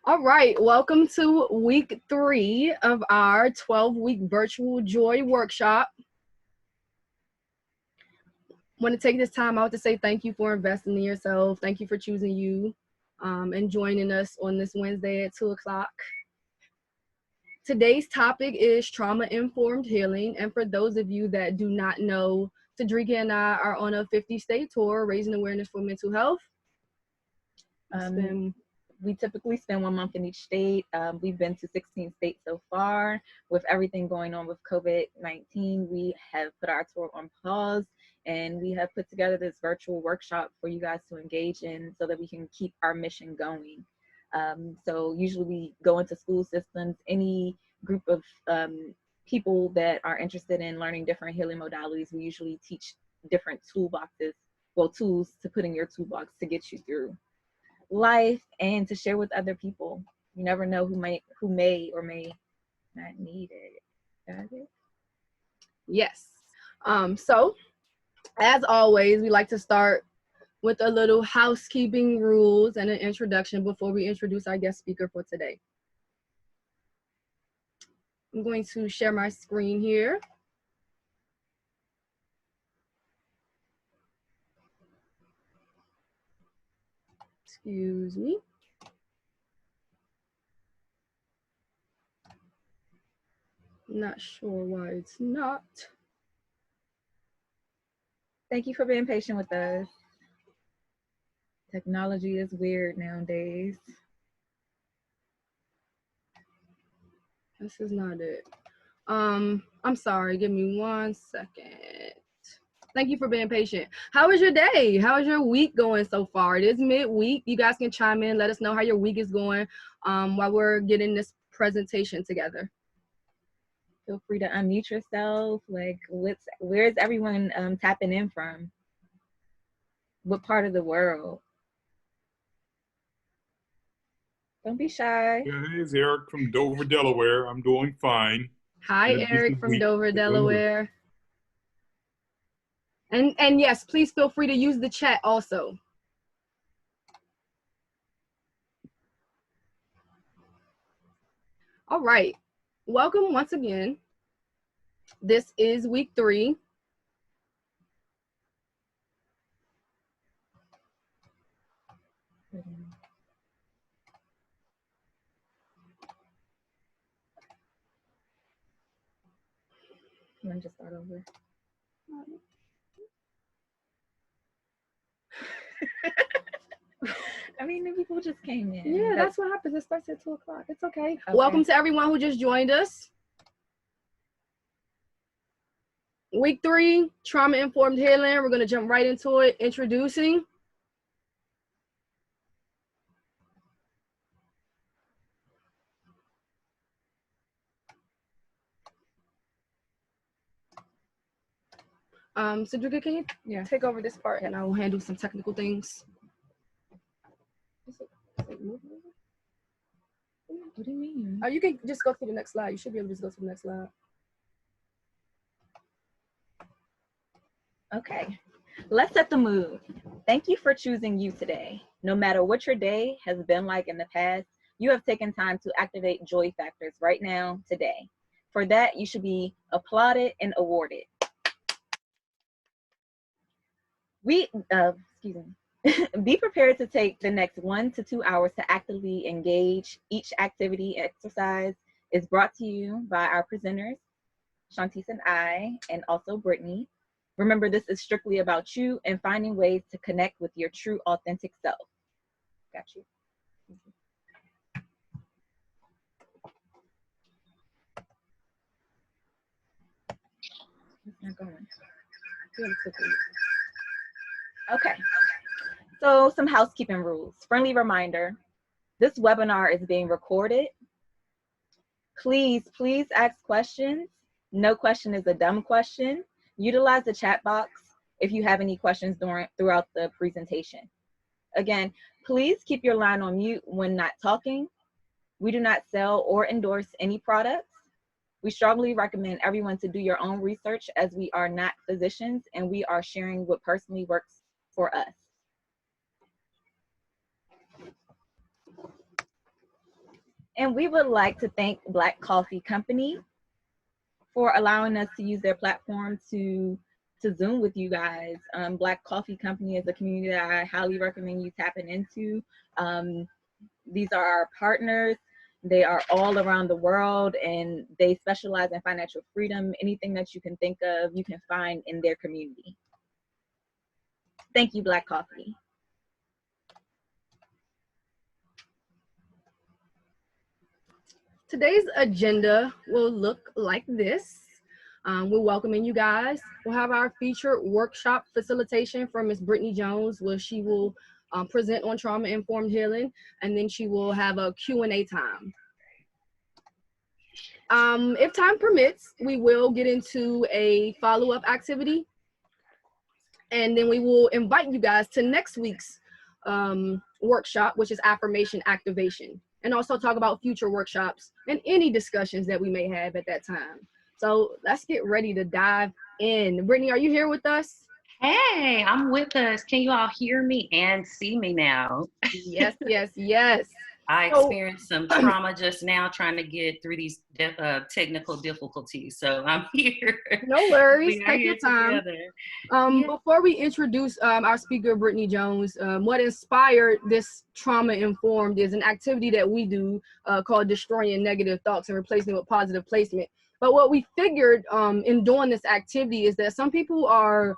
All right, welcome to week 3 of our 12-week virtual joy workshop. I want to take this time out to say thank you for investing in yourself. Thank you for choosing you and joining us on this Wednesday at 2 o'clock. Today's topic is trauma-informed healing. And for those of you that do not know, Cedrica and I are on a 50-state tour raising awareness for mental health. We typically spend 1 month in each state. We've been to 16 states so far. With everything going on with COVID-19, we have put our tour on pause, and we have put together this virtual workshop for you guys to engage in so that we can keep our mission going. So usually we go into school systems, any group of people that are interested in learning different healing modalities. We usually teach different toolboxes, tools to put in your toolbox to get you through life and to share with other people. You never know who may or may not need it. Got it? Yes. So as always, we like to start with a little housekeeping rules and an introduction before we introduce our guest speaker for today. I'm going to share my screen here. Excuse me. Not sure why it's not. Thank you for being patient with us. Technology is weird nowadays. This is not it. I'm sorry, give me 1 second. Thank you for being patient. How was your day? How is your week going so far? It is midweek. You guys can chime in, let us know how your week is going while we're getting this presentation together. Feel free to unmute yourself. Like, where's everyone tapping in from? What part of the world? Don't be shy. Yeah, hey, it's Eric from Dover, Delaware. I'm doing fine. Hi, Eric from Dover, Delaware. And yes, please feel free to use the chat also. All right, welcome once again. This is week 3. Let me just start over. I mean, the people just came in. Yeah, that's what happens. It starts at 2 o'clock. It's okay. Welcome to everyone who just joined us. Week 3, trauma-informed healing. We're going to jump right into it. Introducing. Cedrica, can you take over this part and I will handle some technical things. What do you mean? You can just go to the next slide. You should be able to just go to the next slide. Okay, let's set the mood. Thank you for choosing you today. No matter what your day has been like in the past, you have taken time to activate joy factors right now, today. For that, you should be applauded and awarded. Be prepared to take the next 1 to 2 hours to actively engage. Each activity exercise is brought to you by our presenters, Shantice and I, and also Brittany. Remember, this is strictly about you and finding ways to connect with your true, authentic self. Got you. It's not going. Okay, so some housekeeping rules. Friendly reminder, this webinar is being recorded. Please ask questions. No question is a dumb question. Utilize the chat box if you have any questions throughout the presentation. Again, please keep your line on mute when not talking. We do not sell or endorse any products. We strongly recommend everyone to do your own research, as we are not physicians and we are sharing what personally works for us. And we would like to thank Black Coffee Company for allowing us to use their platform to Zoom with you guys. Black Coffee Company is a community that I highly recommend you tapping into. These are our partners. They are all around the world, and they specialize in financial freedom. Anything that you can think of, you can find in their community. Thank you, Black Coffee. Today's agenda will look like this. We're welcoming you guys. We'll have our featured workshop facilitation from Ms. Brittany Jones, where she will present on trauma-informed healing, and then she will have a Q&A time. If time permits, we will get into a follow-up activity, and then we will invite you guys to next week's workshop, which is affirmation activation, and also talk about future workshops and any discussions that we may have at that time. So let's get ready to dive in. Brittany, are you here with us? Hey, I'm with us. Can you all hear me and see me now? Yes, yes, yes. I experienced some trauma just now trying to get through these technical difficulties. So I'm here. No worries. We are Take here your time. together. Before we introduce our speaker, Brittany Jones, what inspired this trauma-informed is an activity that we do called destroying negative thoughts and replacing them with positive placement. But what we figured in doing this activity is that some people are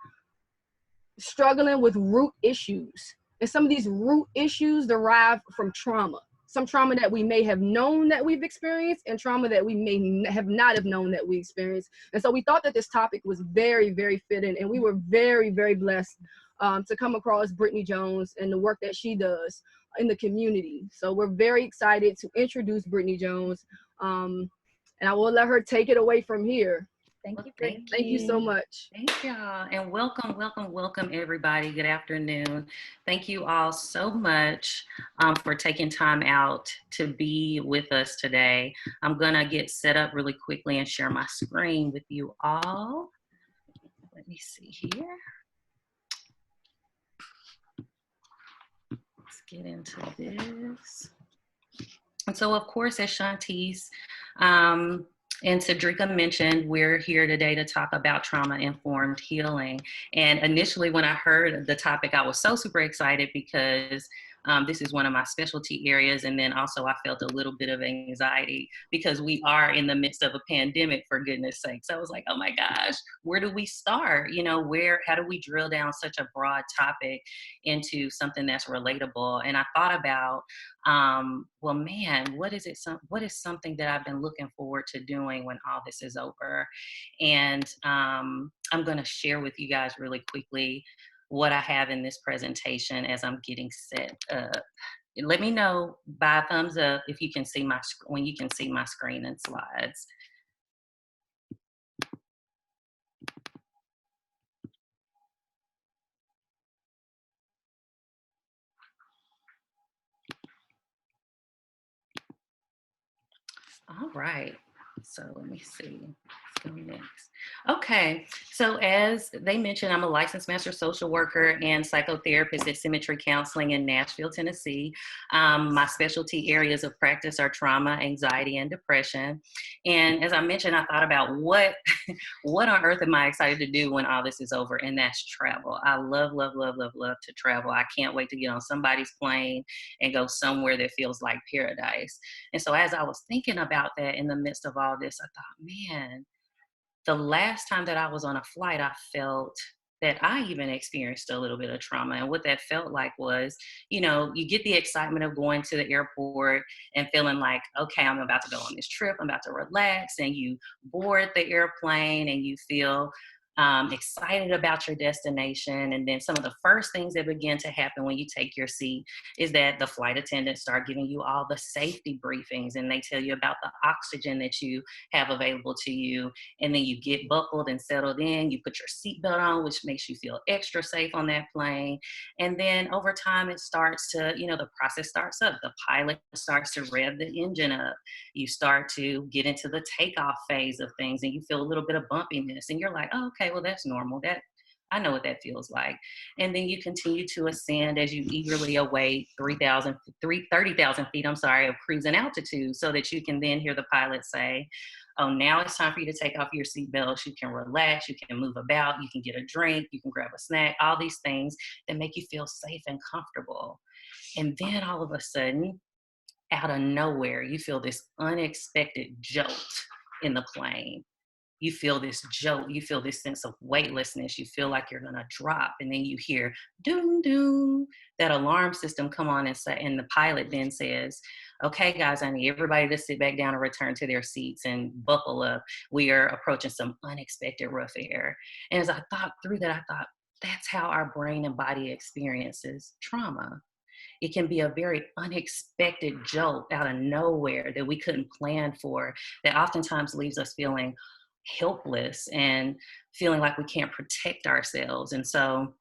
struggling with root issues. And some of these root issues derive from trauma. Some trauma that we may have known that we've experienced, and trauma that we may have not have known that we experienced. And so we thought that this topic was very, very fitting, and we were very, very blessed to come across Brittany Jones and the work that she does in the community. So we're very excited to introduce Brittany Jones, and I will let her take it away from here. Thank you. Thank you so much. Thank y'all, and welcome, welcome, welcome everybody. Good afternoon. Thank you all so much for taking time out to be with us today. I'm gonna get set up really quickly and share my screen with you all. Let me see here. Let's get into this. And so, of course, as Shantice and Cedrica mentioned, we're here today to talk about trauma-informed healing. And initially, when I heard the topic, I was so super excited because this is one of my specialty areas. And then also I felt a little bit of anxiety because we are in the midst of a pandemic, for goodness sakes. I was like, oh my gosh, where do we start? You know, how do we drill down such a broad topic into something that's relatable? And I thought about, well, man, what is something that I've been looking forward to doing when all this is over? And I'm going to share with you guys really quickly what I have in this presentation as I'm getting set up. Let me know by a thumbs up if you can see when you can see my screen and slides. All right, so let me see. Let's go next. Okay, so as they mentioned, I'm a licensed master social worker and psychotherapist at Symmetry Counseling in Nashville, Tennessee. My specialty areas of practice are trauma, anxiety, and depression. And as I mentioned, I thought about what on earth am I excited to do when all this is over, and that's travel. I love, love, love, love, love to travel. I can't wait to get on somebody's plane and go somewhere that feels like paradise. And so as I was thinking about that in the midst of all this, I thought, man, the last time that I was on a flight, I felt that I even experienced a little bit of trauma. And what that felt like was, you know, you get the excitement of going to the airport and feeling like, okay, I'm about to go on this trip, I'm about to relax, and you board the airplane and you feel excited about your destination. And then some of the first things that begin to happen when you take your seat is that the flight attendants start giving you all the safety briefings, and they tell you about the oxygen that you have available to you. And then you get buckled and settled in, you put your seatbelt on, which makes you feel extra safe on that plane. And then over time, it starts to, you know, the process starts up. The pilot starts to rev the engine up. You start to get into the takeoff phase of things, and you feel a little bit of bumpiness, and you're like, oh, okay, well, that's normal. I know what that feels like. And then you continue to ascend as you eagerly await 30,000 feet, I'm sorry, of cruising altitude, so that you can then hear the pilot say, oh, now it's time for you to take off your seatbelts. You can relax, you can move about, you can get a drink, you can grab a snack, all these things that make you feel safe and comfortable. And then all of a sudden, out of nowhere, you feel this unexpected jolt in the plane. You feel this jolt, you feel this sense of weightlessness, you feel like you're gonna drop, and then you hear doom doom, that alarm system come on, and say, and the pilot then says, okay guys, I need everybody to sit back down and return to their seats and buckle up. We are approaching some unexpected rough air. And as I thought through that, I thought, that's how our brain and body experiences trauma. It can be a very unexpected jolt out of nowhere that we couldn't plan for, that oftentimes leaves us feeling helpless and feeling like we can't protect ourselves. And so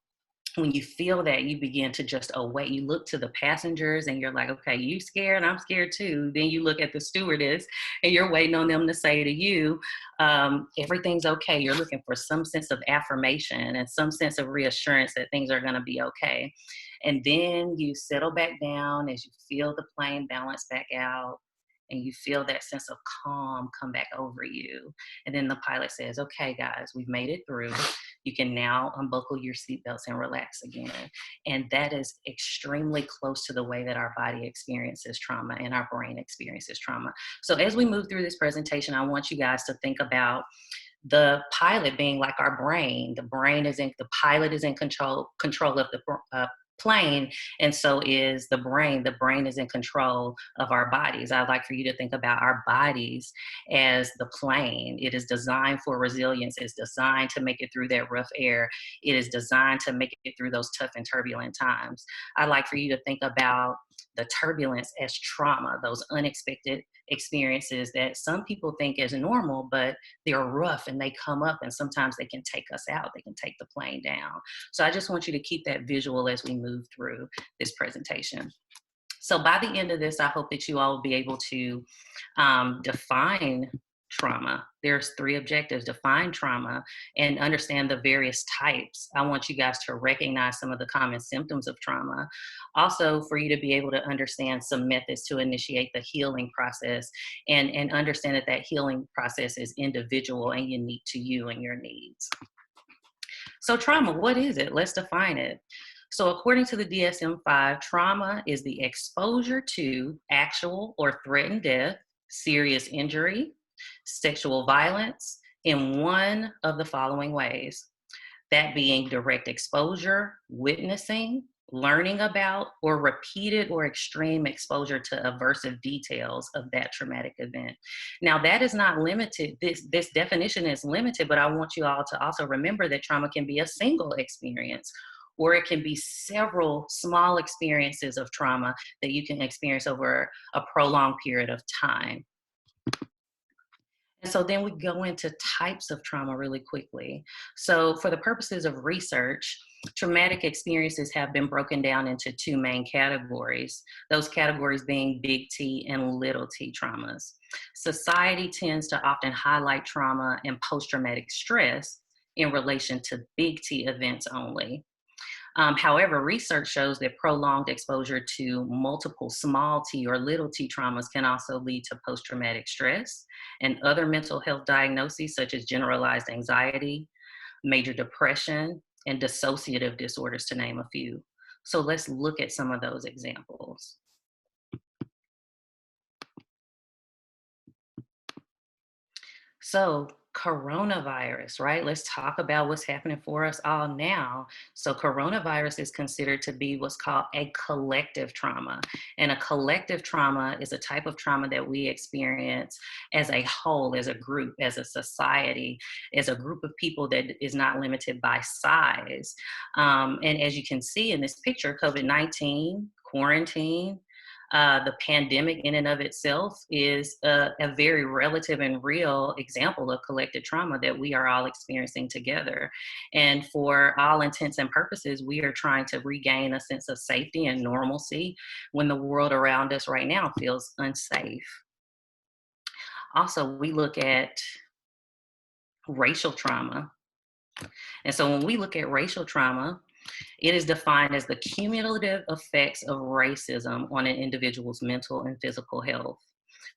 when you feel that, you begin to just await. You look to the passengers and you're like, okay, you scared? I'm scared too. Then you look at the stewardess and you're waiting on them to say to you, everything's okay. You're looking for some sense of affirmation and some sense of reassurance that things are going to be okay. And then you settle back down as you feel the plane balance back out, and you feel that sense of calm come back over you. And then the pilot says, okay, guys, we've made it through. You can now unbuckle your seatbelts and relax again. And that is extremely close to the way that our body experiences trauma and our brain experiences trauma. So as we move through this presentation, I want you guys to think about the pilot being like our brain. The pilot is in control of the plane, and so is the brain. The brain is in control of our bodies. I'd like for you to think about our bodies as the plane. It is designed for resilience. It's designed to make it through that rough air. It is designed to make it through those tough and turbulent times. I'd like for you to think about the turbulence as trauma, those unexpected experiences that some people think is normal, but they're rough and they come up, and sometimes they can take us out. They can take the plane down. So I just want you to keep that visual as we move through this presentation. So by the end of this, I hope that you all will be able to define trauma. There's 3 objectives: define trauma and understand the various types. I want you guys to recognize some of the common symptoms of trauma. Also, for you to be able to understand some methods to initiate the healing process, and understand that that healing process is individual and unique to you and your needs. So trauma, what is it? Let's define it. So according to the DSM-5, trauma is the exposure to actual or threatened death, serious injury, sexual violence in one of the following ways: that being direct exposure, witnessing, learning about, or repeated or extreme exposure to aversive details of that traumatic event. Now, that is not limited. This definition is limited, but I want you all to also remember that trauma can be a single experience, or it can be several small experiences of trauma that you can experience over a prolonged period of time. And so then we go into types of trauma really quickly. So for the purposes of research, traumatic experiences have been broken down into 2 main categories, those categories being big T and little t traumas. Society tends to often highlight trauma and post-traumatic stress in relation to big T events only. However, research shows that prolonged exposure to multiple small t or little t traumas can also lead to post-traumatic stress and other mental health diagnoses such as generalized anxiety, major depression, and dissociative disorders, to name a few. So let's look at some of those examples. So coronavirus, right? Let's talk about what's happening for us all now. So coronavirus is considered to be what's called a collective trauma. And a collective trauma is a type of trauma that we experience as a whole, as a group, as a society, as a group of people that is not limited by size. And as you can see in this picture, COVID-19, quarantine, the pandemic in and of itself is a very relative and real example of collective trauma that we are all experiencing together. And for all intents and purposes, we are trying to regain a sense of safety and normalcy when the world around us right now feels unsafe. Also, we look at racial trauma. And so when we look at racial trauma, it is defined as the cumulative effects of racism on an individual's mental and physical health.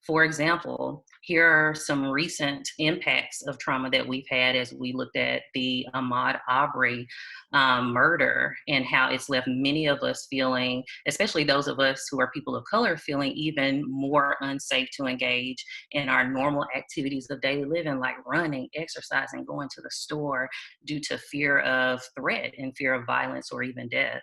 For example, here are some recent impacts of trauma that we've had as we looked at the Ahmaud Arbery murder, and how it's left many of us feeling, especially those of us who are people of color, feeling even more unsafe to engage in our normal activities of daily living, like running, exercising, going to the store, due to fear of threat and fear of violence or even death.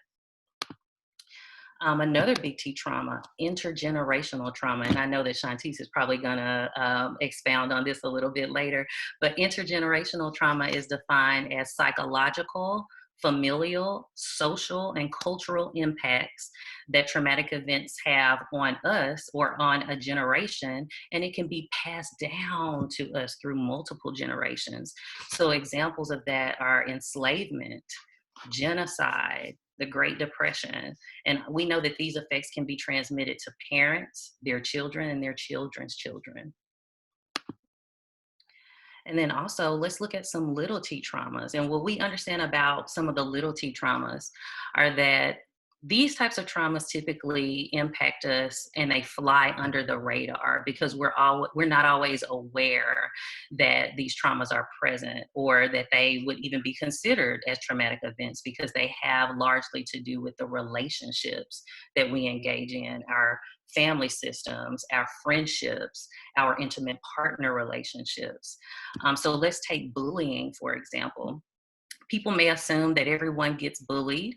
Another big T trauma, intergenerational trauma, and I know that Shantice is probably going to expound on this a little bit later, but intergenerational trauma is defined as psychological, familial, social, and cultural impacts that traumatic events have on us or on a generation, and it can be passed down to us through multiple generations. So examples of that are enslavement, genocide, the Great Depression. And we know that these effects can be transmitted to parents, their children, and their children's children. And then also, let's look at some little t traumas. And what we understand about some of the little t traumas are that these types of traumas typically impact us and they fly under the radar because we're not always aware that these traumas are present or that they would even be considered as traumatic events, because they have largely to do with the relationships that we engage in, our family systems, our friendships, our intimate partner relationships. So let's take bullying, for example. People may assume that everyone gets bullied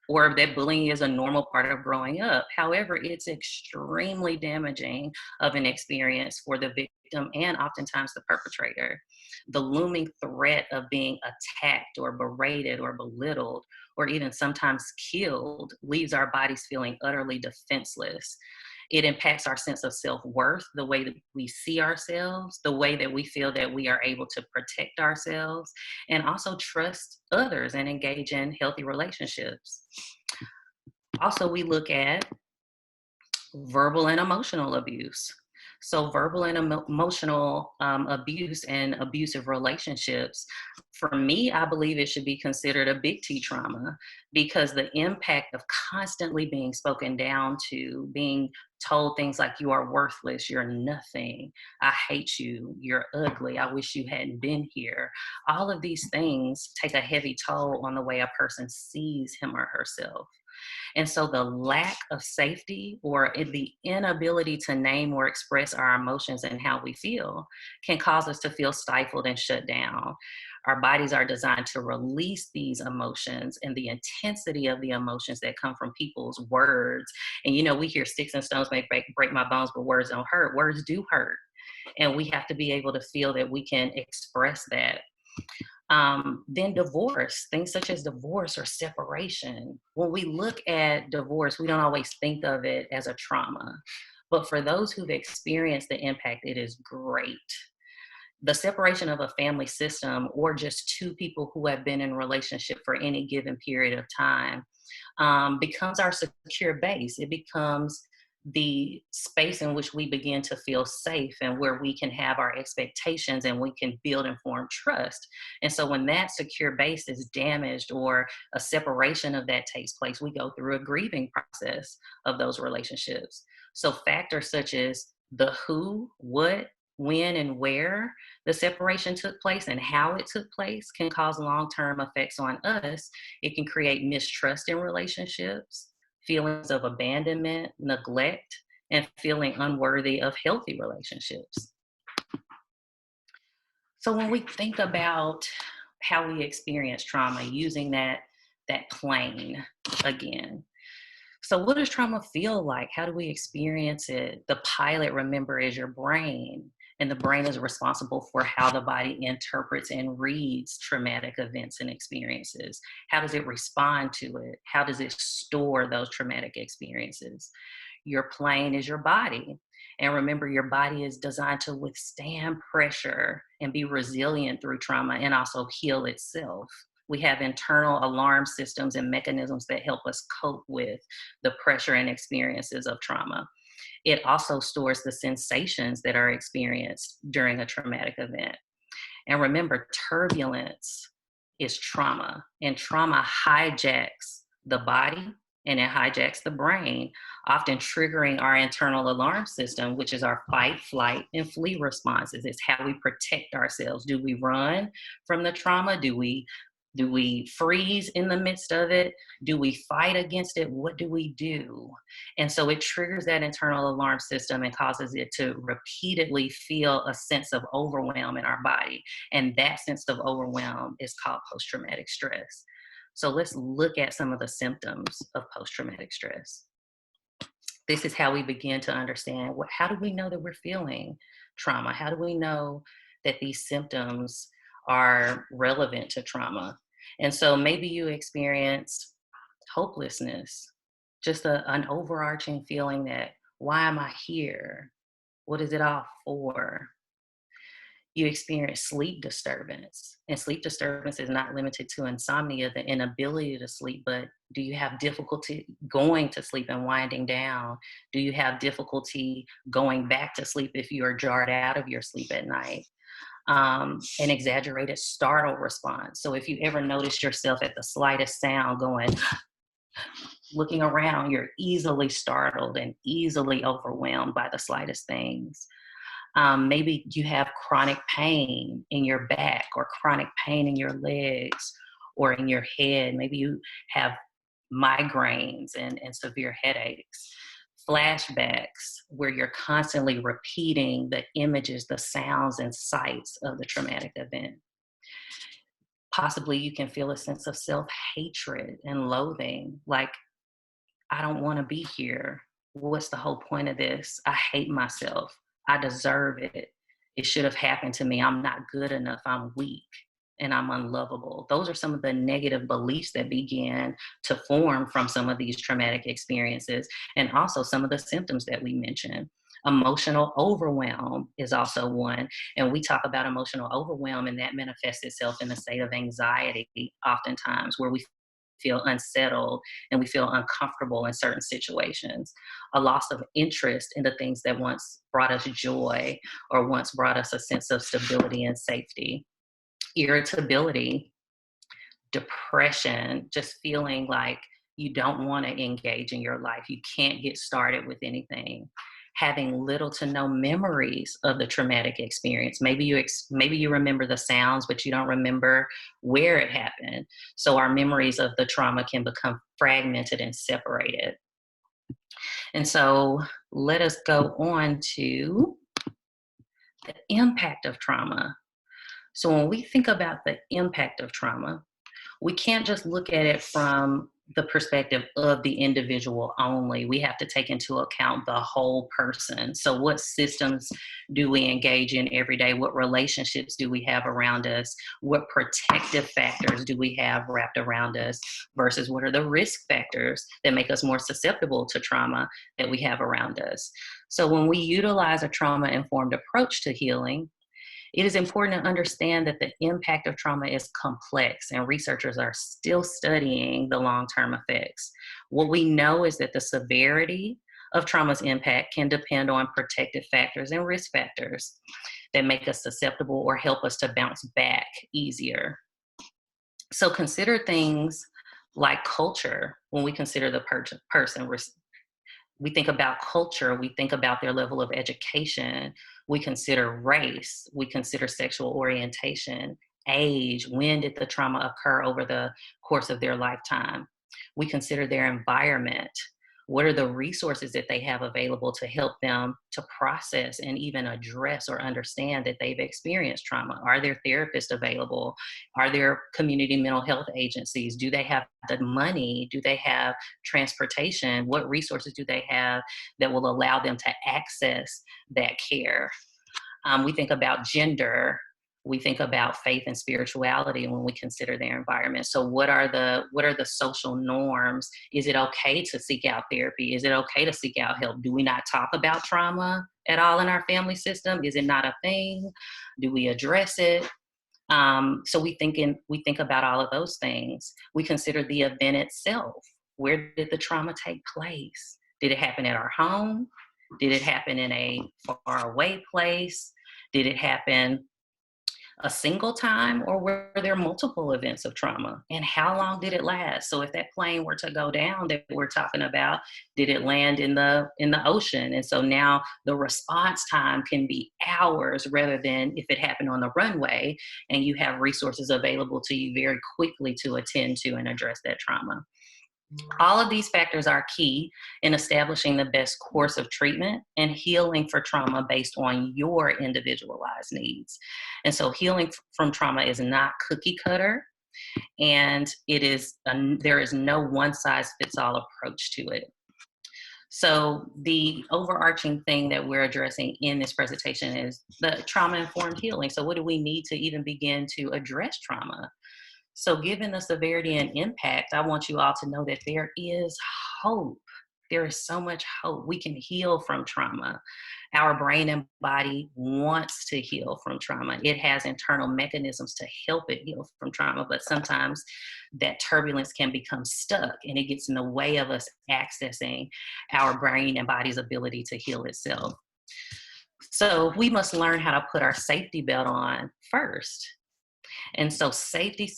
or that bullying is a normal part of growing up. However, it's extremely damaging of an experience for the victim and oftentimes the perpetrator. The looming threat of being attacked or berated or belittled or even sometimes killed leaves our bodies feeling utterly defenseless. It impacts our sense of self-worth, the way that we see ourselves, the way that we feel that we are able to protect ourselves, and also trust others and engage in healthy relationships. Also, we look at verbal and emotional abuse. So verbal and emotional abuse and abusive relationships, for me, I believe it should be considered a big T trauma, because the impact of constantly being spoken down to, being told things like you are worthless, you're nothing, I hate you, you're ugly, I wish you hadn't been here. All of these things take a heavy toll on the way a person sees him or herself. And so the lack of safety or the inability to name or express our emotions and how we feel can cause us to feel stifled and shut down. Our bodies are designed to release these emotions and the intensity of the emotions that come from people's words. And, we hear sticks and stones may break my bones, but words don't hurt. Words do hurt. And we have to be able to feel that we can express that. Then divorce, things such as divorce or separation. When we look at divorce, we don't always think of it as a trauma, but for those who've experienced the impact, it is great. The separation of a family system, or just two people who have been in relationship for any given period of time, becomes our secure base. It becomes the space in which we begin to feel safe and where we can have our expectations and we can build and form trust. And so when that secure base is damaged or a separation of that takes place, we go through a grieving process of those relationships. So factors such as the who, what, when, and where the separation took place and how it took place can cause long-term effects on us. It can create mistrust in relationships, feelings of abandonment, neglect, and feeling unworthy of healthy relationships. So when we think about how we experience trauma, using that plane again. So what does trauma feel like? How do we experience it? The pilot, remember, is your brain. And the brain is responsible for how the body interprets and reads traumatic events and experiences. How does it respond to it? How does it store those traumatic experiences? Your plane is your body. And remember, your body is designed to withstand pressure and be resilient through trauma and also heal itself. We have internal alarm systems and mechanisms that help us cope with the pressure and experiences of trauma. It also stores the sensations that are experienced during a traumatic event. And remember, turbulence, is trauma. And trauma hijacks the body and it hijacks the brain, often triggering our internal alarm system, which is our fight, flight, and flee responses. It's how we protect ourselves. Do we run from the trauma? Do we freeze in the midst of it? Do we fight against it? What do we do? And so it triggers that internal alarm system and causes it to repeatedly feel a sense of overwhelm in our body. And that sense of overwhelm is called post-traumatic stress. So let's look at some of the symptoms of post-traumatic stress. This is how we begin to understand how do we know that we're feeling trauma? How do we know that these symptoms are relevant to trauma? And so maybe you experience hopelessness, just an overarching feeling that, why am I here? What is it all for? You experience sleep disturbance. And sleep disturbance is not limited to insomnia, the inability to sleep, but do you have difficulty going to sleep and winding down? Do you have difficulty going back to sleep if you are jarred out of your sleep at night? An exaggerated startle response. So if you ever notice yourself at the slightest sound going, looking around, you're easily startled and easily overwhelmed by the slightest things. Maybe you have chronic pain in your back or chronic pain in your legs or in your head. Maybe you have migraines and severe headaches. Flashbacks where you're constantly repeating the images, the sounds and sights of the traumatic event. Possibly you can feel a sense of self-hatred and loathing, like, I don't want to be here. What's the whole point of this? I hate myself. I deserve it. It should have happened to me. I'm not good enough. I'm weak and I'm unlovable. Those are some of the negative beliefs that began to form from some of these traumatic experiences, and also some of the symptoms that we mentioned. Emotional overwhelm is also one. And we talk about emotional overwhelm, and that manifests itself in a state of anxiety, oftentimes, where we feel unsettled and we feel uncomfortable in certain situations. A loss of interest in the things that once brought us joy or once brought us a sense of stability and safety. Irritability, depression, just feeling like you don't want to engage in your life. You can't get started with anything. Having little to no memories of the traumatic experience. Maybe you remember the sounds, but you don't remember where it happened. So our memories of the trauma can become fragmented and separated. And so let us go on to the impact of trauma. So when we think about the impact of trauma, we can't just look at it from the perspective of the individual only. We have to take into account the whole person. So what systems do we engage in every day? What relationships do we have around us? What protective factors do we have wrapped around us versus what are the risk factors that make us more susceptible to trauma that we have around us? So when we utilize a trauma-informed approach to healing, it is important to understand that the impact of trauma is complex, and researchers are still studying the long-term effects. What we know is that the severity of trauma's impact can depend on protective factors and risk factors that make us susceptible or help us to bounce back easier. So consider things like culture when we consider the person. We think about culture, we think about their level of education, we consider race, we consider sexual orientation, age, when did the trauma occur over the course of their lifetime. We consider their environment. What are the resources that they have available to help them to process and even address or understand that they've experienced trauma? Are there therapists available? Are there community mental health agencies? Do they have the money? Do they have transportation? What resources do they have that will allow them to access that care? We think about gender. We think about faith and spirituality when we consider their environment. So what are the social norms? Is it okay to seek out therapy? Is it okay to seek out help? Do we not talk about trauma at all in our family system? Is it not a thing? Do we address it? So we think about all of those things. We consider the event itself. Where did the trauma take place? Did it happen at our home? Did it happen in a far away place? Did it happen a single time, or were there multiple events of trauma? And how long did it last? So if that plane were to go down that we're talking about, did it land in the ocean? And so now the response time can be hours rather than if it happened on the runway, and you have resources available to you very quickly to attend to and address that trauma. All of these factors are key in establishing the best course of treatment and healing for trauma based on your individualized needs. And so healing from trauma is not cookie cutter, and there is no one size fits all approach to it. So the overarching thing that we're addressing in this presentation is the trauma-informed healing. So what do we need to even begin to address trauma? So given the severity and impact, I want you all to know that there is hope. There is so much hope. We can heal from trauma. Our brain and body wants to heal from trauma. It has internal mechanisms to help it heal from trauma, but sometimes that turbulence can become stuck and it gets in the way of us accessing our brain and body's ability to heal itself. So we must learn how to put our safety belt on first. And so safety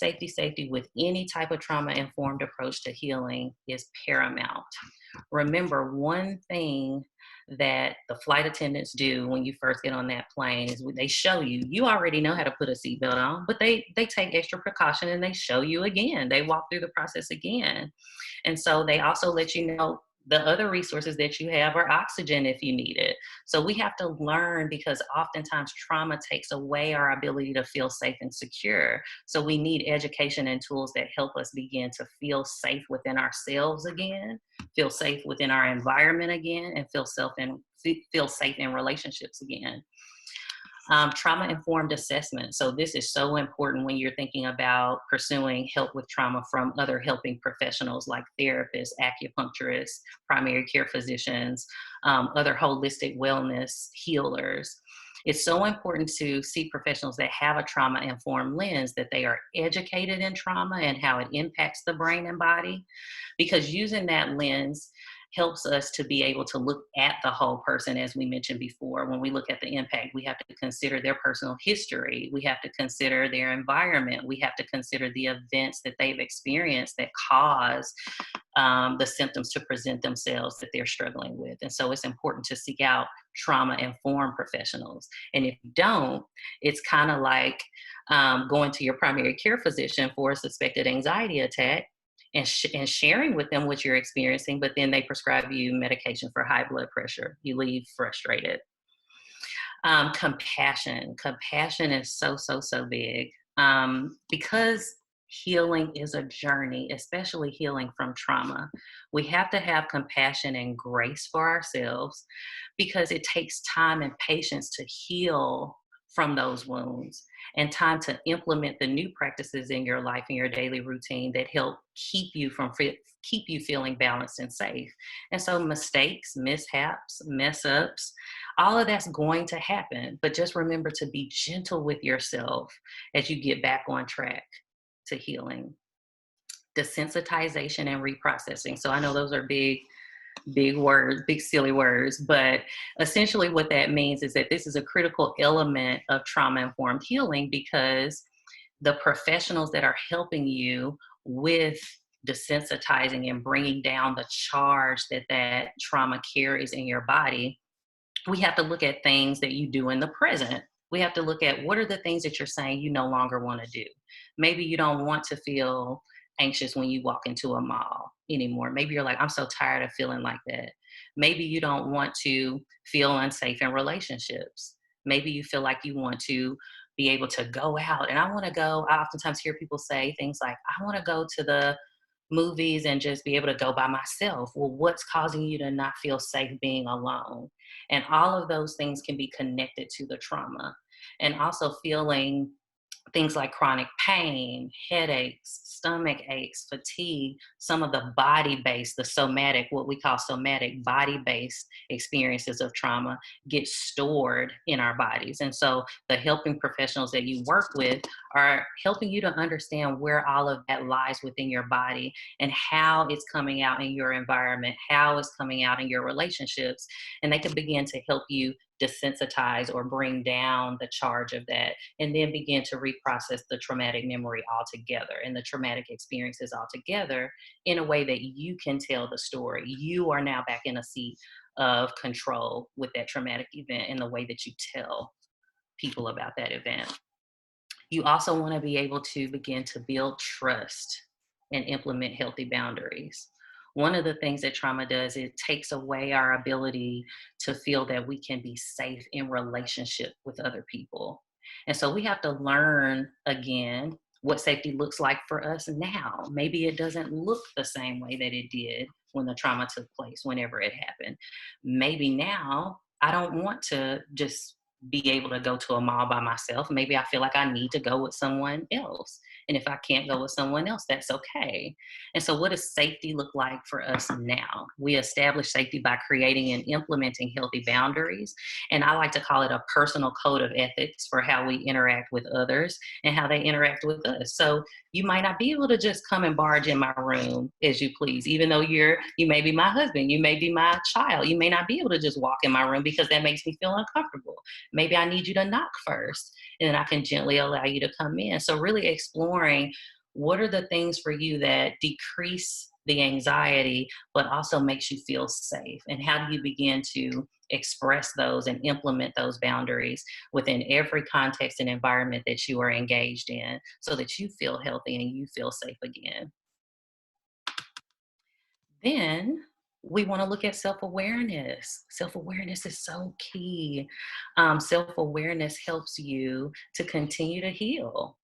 with any type of trauma-informed approach to healing is paramount. Remember, one thing that the flight attendants do when you first get on that plane is they show you, you already know how to put a seatbelt on, but they take extra precaution and they show you again. They walk through the process again. And so they also let you know the other resources that you have are oxygen if you need it. So we have to learn, because oftentimes trauma takes away our ability to feel safe and secure. So we need education and tools that help us begin to feel safe within ourselves again, feel safe within our environment again, and feel safe in relationships again. Trauma-informed assessment. So this is so important when you're thinking about pursuing help with trauma from other helping professionals like therapists, acupuncturists, primary care physicians, other holistic wellness healers. It's so important to see professionals that have a trauma-informed lens, that they are educated in trauma and how it impacts the brain and body, because using that lens helps us to be able to look at the whole person. As we mentioned before, when we look at the impact, we have to consider their personal history. We have to consider their environment. We have to consider the events that they've experienced that cause the symptoms to present themselves that they're struggling with. And so it's important to seek out trauma-informed professionals. And if you don't, it's kind of like going to your primary care physician for a suspected anxiety attack and sharing with them what you're experiencing, but then they prescribe you medication for high blood pressure. You leave frustrated. Compassion is so big, because healing is a journey, especially healing from trauma. We have to have compassion and grace for ourselves, because it takes time and patience to heal from those wounds, and time to implement the new practices in your life and your daily routine that help keep you feeling balanced and safe. And so mistakes, mishaps, mess ups, all of that's going to happen, but just remember to be gentle with yourself as you get back on track to healing. Desensitization and reprocessing. So I know those are big words, big silly words, but essentially what that means is that this is a critical element of trauma-informed healing, because the professionals that are helping you with desensitizing and bringing down the charge that trauma carries in your body, we have to look at things that you do in the present. We have to look at what are the things that you're saying you no longer want to do. Maybe you don't want to feel anxious when you walk into a mall anymore. Maybe you're like, I'm so tired of feeling like that. Maybe you don't want to feel unsafe in relationships. Maybe you feel like you want to be able to go out. And I oftentimes hear people say things like, I want to go to the movies and just be able to go by myself. Well, what's causing you to not feel safe being alone? And all of those things can be connected to the trauma. And also feeling things like chronic pain, headaches, stomach aches, fatigue, some of the body-based, the somatic, what we call somatic body-based experiences of trauma get stored in our bodies. And so the helping professionals that you work with are helping you to understand where all of that lies within your body and how it's coming out in your environment, how it's coming out in your relationships. And they can begin to help you desensitize or bring down the charge of that, and then begin to reprocess the traumatic memory altogether and the traumatic experiences altogether in a way that you can tell the story. You are now back in a seat of control with that traumatic event in the way that you tell people about that event. You also want to be able to begin to build trust and implement healthy boundaries. One of the things that trauma does, it takes away our ability to feel that we can be safe in relationship with other people. And so we have to learn again what safety looks like for us now. Maybe it doesn't look the same way that it did when the trauma took place, whenever it happened. Maybe now I don't want to just be able to go to a mall by myself. Maybe I feel like I need to go with someone else. And if I can't go with someone else, that's okay. And so what does safety look like for us now? We establish safety by creating and implementing healthy boundaries. And I like to call it a personal code of ethics for how we interact with others and how they interact with us. So you might not be able to just come and barge in my room as you please, even though you may be my husband, you may be my child. You may not be able to just walk in my room because that makes me feel uncomfortable. Maybe I need you to knock first, and then I can gently allow you to come in. So really exploring what are the things for you that decrease the anxiety, but also makes you feel safe. And how do you begin to express those and implement those boundaries within every context and environment that you are engaged in so that you feel healthy and you feel safe again. Then we want to look at self-awareness. Self-awareness is so key. Self-awareness helps you to continue to heal.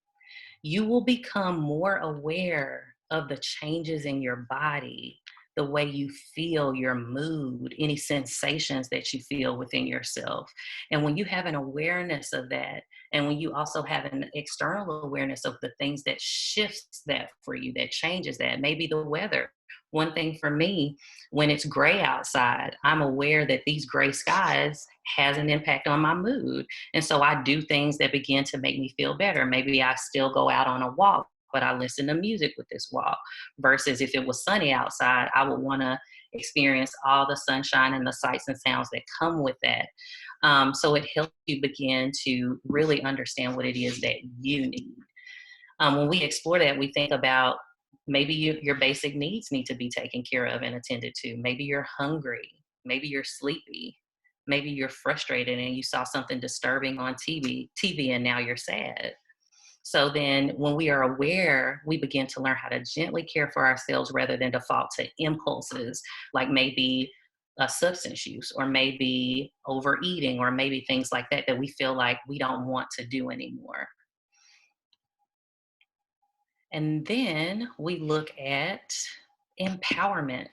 You will become more aware of the changes in your body, the way you feel, your mood, any sensations that you feel within yourself. And when you have an awareness of that, and when you also have an external awareness of the things that shifts that for you, that changes that, maybe the weather. One thing for me, when it's gray outside, I'm aware that these gray skies has an impact on my mood. And so I do things that begin to make me feel better. Maybe I still go out on a walk, but I listen to music with this walk. Versus if it was sunny outside, I would want to experience all the sunshine and the sights and sounds that come with that. So it helps you begin to really understand what it is that you need. When we explore that, we think about maybe your basic needs need to be taken care of and attended to. Maybe you're hungry. Maybe you're sleepy. Maybe you're frustrated and you saw something disturbing on TV and now you're sad. So then when we are aware, we begin to learn how to gently care for ourselves rather than default to impulses, like maybe a substance use or maybe overeating or maybe things like that we feel like we don't want to do anymore. And then we look at empowerment.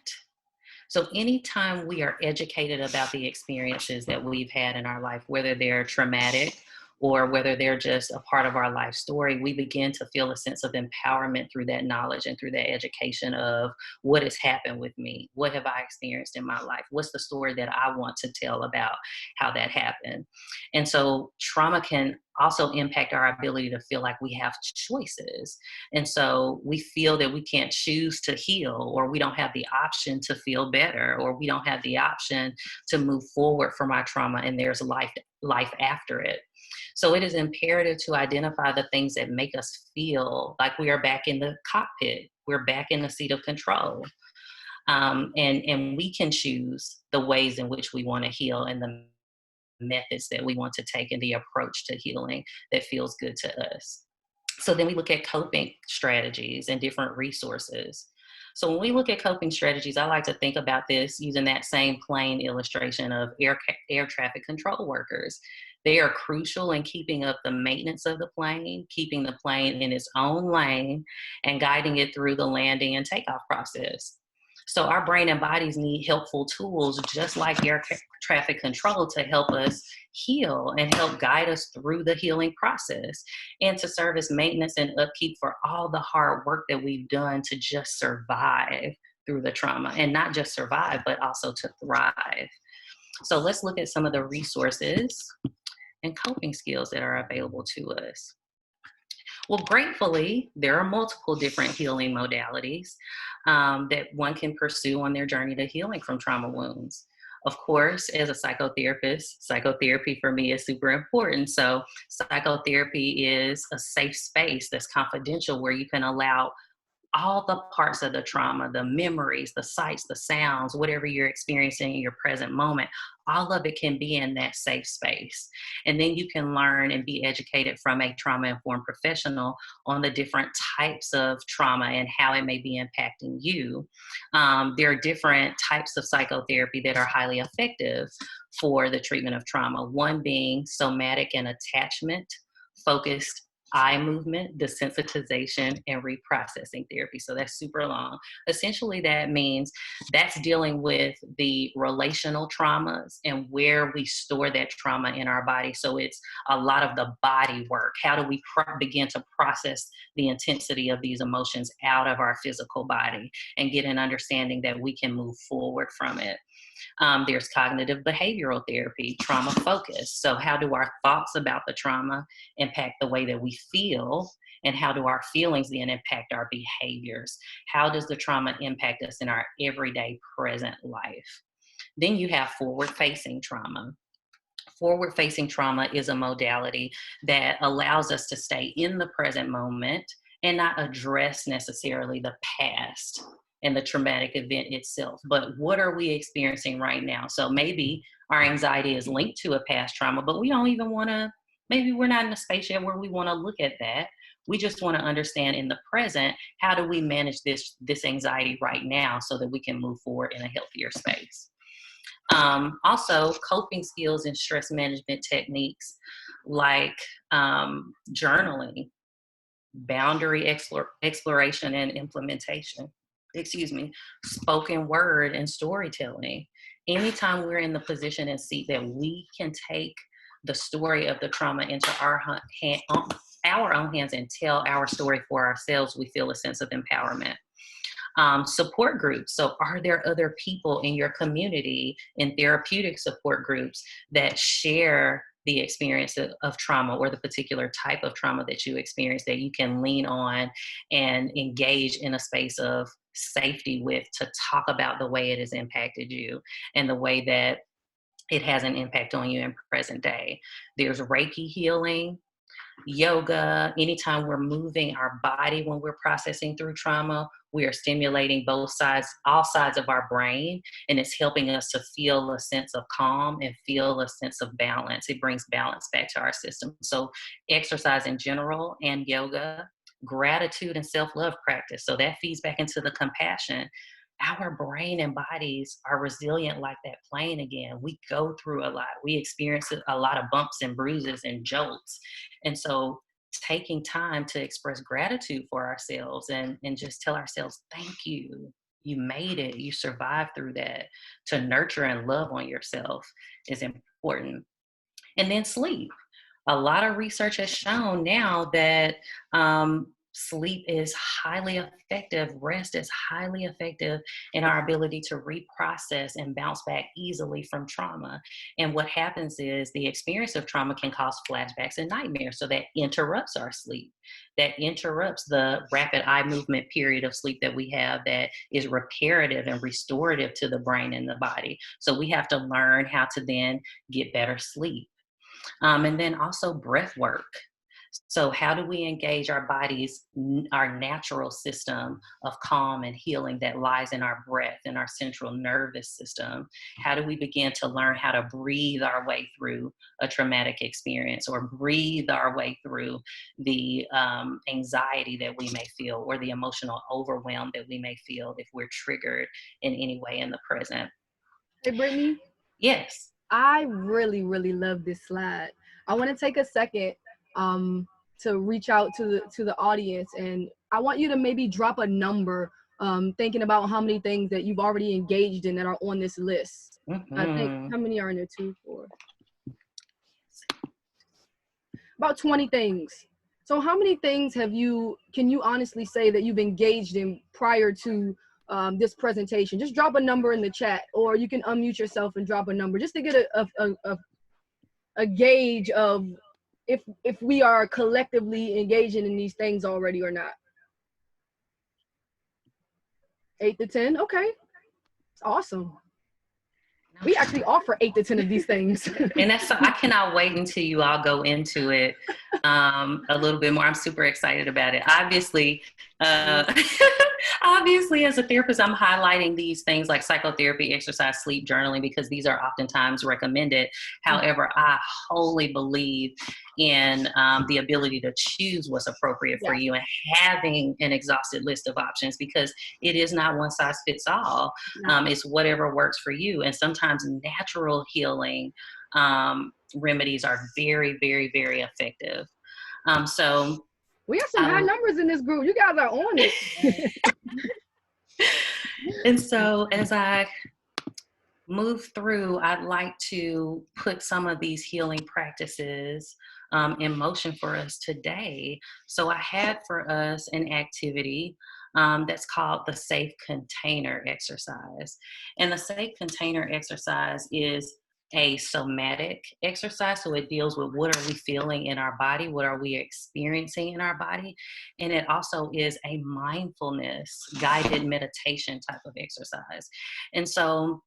So anytime we are educated about the experiences that we've had in our life, whether they're traumatic or whether they're just a part of our life story, we begin to feel a sense of empowerment through that knowledge and through that education of what has happened with me. What have I experienced in my life? What's the story that I want to tell about how that happened? And so trauma can also impact our ability to feel like we have choices. And so we feel that we can't choose to heal, or we don't have the option to feel better, or we don't have the option to move forward from our trauma and there's life after it. So it is imperative to identify the things that make us feel like we are back in the cockpit. We're back in the seat of control. And we can choose the ways in which we want to heal and the methods that we want to take and the approach to healing that feels good to us. So then we look at coping strategies and different resources. So when we look at coping strategies, I like to think about this using that same plane illustration of air traffic control workers. They are crucial in keeping up the maintenance of the plane, keeping the plane in its own lane, and guiding it through the landing and takeoff process. So our brain and bodies need helpful tools, just like air traffic control, to help us heal and help guide us through the healing process, and to serve as maintenance and upkeep for all the hard work that we've done to just survive through the trauma, and not just survive, but also to thrive. So let's look at some of the resources and coping skills that are available to us. Well, gratefully, there are multiple different healing modalities that one can pursue on their journey to healing from trauma wounds. Of course, as a psychotherapist, psychotherapy for me is super important. So psychotherapy is a safe space that's confidential where you can allow all the parts of the trauma, the memories, the sights, the sounds, whatever you're experiencing in your present moment, all of it can be in that safe space. And then you can learn and be educated from a trauma-informed professional on the different types of trauma and how it may be impacting you. There are different types of psychotherapy that are highly effective for the treatment of trauma, one being somatic and attachment focused eye movement, desensitization, and reprocessing therapy. So that's super long. Essentially, that means that's dealing with the relational traumas and where we store that trauma in our body. So it's a lot of the body work. How do we begin to process the intensity of these emotions out of our physical body and get an understanding that we can move forward from it? There's cognitive behavioral therapy, trauma focused. So how do our thoughts about the trauma impact the way that we feel? And how do our feelings then impact our behaviors? How does the trauma impact us in our everyday present life? Then you have forward-facing trauma. Forward-facing trauma is a modality that allows us to stay in the present moment and not address necessarily the past and the traumatic event itself, but what are we experiencing right now? So maybe our anxiety is linked to a past trauma, but we don't even want to, maybe we're not in a space yet where we want to look at that. We just want to understand in the present, how do we manage this anxiety right now so that we can move forward in a healthier space? Also, coping skills and stress management techniques like journaling, boundary exploration and implementation, spoken word and storytelling. Anytime we're in the position and seat that we can take the story of the trauma into our own hands and tell our story for ourselves, we feel a sense of empowerment. Support groups. So are there other people in your community in therapeutic support groups that share the experience of trauma or the particular type of trauma that you experience that you can lean on and engage in a space of safety with to talk about the way it has impacted you and the way that it has an impact on you in present day? There's Reiki healing, yoga. Anytime we're moving our body when we're processing through trauma, we are stimulating both sides, all sides of our brain, and it's helping us to feel a sense of calm and feel a sense of balance. It brings balance back to our system. So exercise in general and yoga, gratitude and self-love practice. So that feeds back into the compassion. Our brain and bodies are resilient like that plane again. We go through a lot. We experience a lot of bumps and bruises and jolts. And so taking time to express gratitude for ourselves and just tell ourselves, thank you. You made it. You survived through that. To nurture and love on yourself is important. And then sleep. A lot of research has shown now that sleep is highly effective. Rest is highly effective in our ability to reprocess and bounce back easily from trauma. And what happens is the experience of trauma can cause flashbacks and nightmares. So that interrupts our sleep. That interrupts the rapid eye movement period of sleep that we have that is reparative and restorative to the brain and the body. So we have to learn how to then get better sleep. And then also breath work. So how do we engage our bodies, our natural system of calm and healing that lies in our breath and our central nervous system? How do we begin to learn how to breathe our way through a traumatic experience or breathe our way through the anxiety that we may feel or the emotional overwhelm that we may feel if we're triggered in any way in the present? Hey, Brittany. Yes. I really, really love this slide. I want to take a second to reach out to the audience, and I want you to maybe drop a number, thinking about how many things that you've already engaged in that are on this list. I think, how many are in there? 2, 4. About 20 things. So how many things can you honestly say that you've engaged in prior to this presentation? Just drop a number in the chat, or you can unmute yourself and drop a number just to get a gauge of if we are collectively engaging in these things already or not. 8 to 10, okay, it's awesome. We actually offer 8 to 10 of these things. And that's, so I cannot wait until you all go into it a little bit more. I'm super excited about it. Obviously, obviously, as a therapist, I'm highlighting these things like psychotherapy, exercise, sleep, journaling, because these are oftentimes recommended. However, I wholly believe in the ability to choose what's appropriate for you and having an exhausted list of options, because it is not one size fits all. It's whatever works for you. And sometimes natural healing remedies are very, very, very effective. So we have some high numbers in this group. You guys are on it. And so as I move through, I'd like to put some of these healing practices in motion for us today. So I had for us an activity that's called the safe container exercise. And the safe container exercise is a somatic exercise. So it deals with what are we feeling in our body? What are we experiencing in our body? And it also is a mindfulness guided meditation type of exercise. And so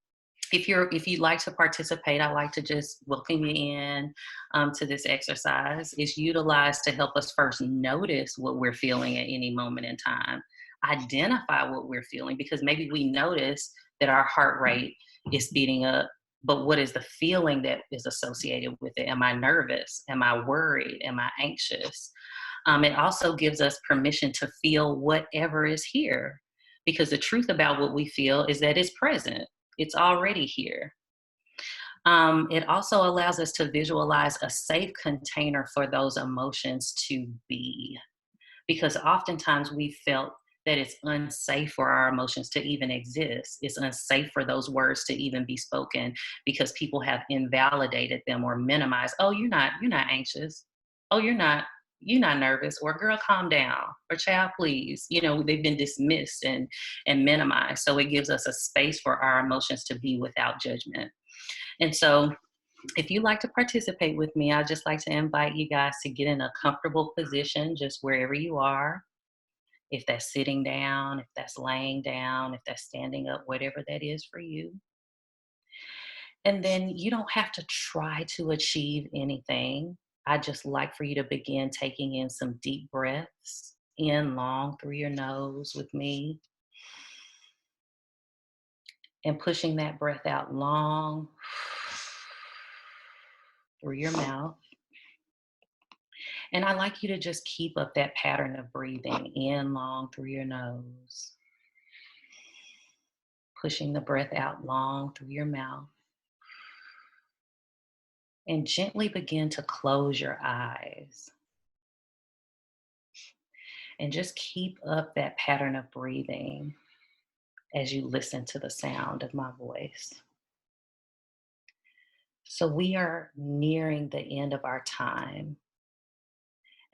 if you'd like to participate, I'd like to just welcome you in to this exercise. It's utilized to help us first notice what we're feeling at any moment in time, identify what we're feeling, because maybe we notice that our heart rate is speeding up, but what is the feeling that is associated with it? Am I nervous? Am I worried? Am I anxious? It also gives us permission to feel whatever is here, because the truth about what we feel is that it's present. It's already here. It also allows us to visualize a safe container for those emotions to be, because oftentimes we felt that it's unsafe for our emotions to even exist. It's unsafe for those words to even be spoken because people have invalidated them or minimized. Oh, you're not anxious. Oh, you're not nervous, or girl, calm down, or child, please. They've been dismissed and minimized. So it gives us a space for our emotions to be without judgment. And so if you'd like to participate with me, I'd just like to invite you guys to get in a comfortable position, just wherever you are. If that's sitting down, if that's laying down, if that's standing up, whatever that is for you. And then you don't have to try to achieve anything. I'd just like for you to begin taking in some deep breaths, in long through your nose with me, and pushing that breath out long through your mouth. And I'd like you to just keep up that pattern of breathing in long through your nose, pushing the breath out long through your mouth. And gently begin to close your eyes. And just keep up that pattern of breathing as you listen to the sound of my voice. So we are nearing the end of our time.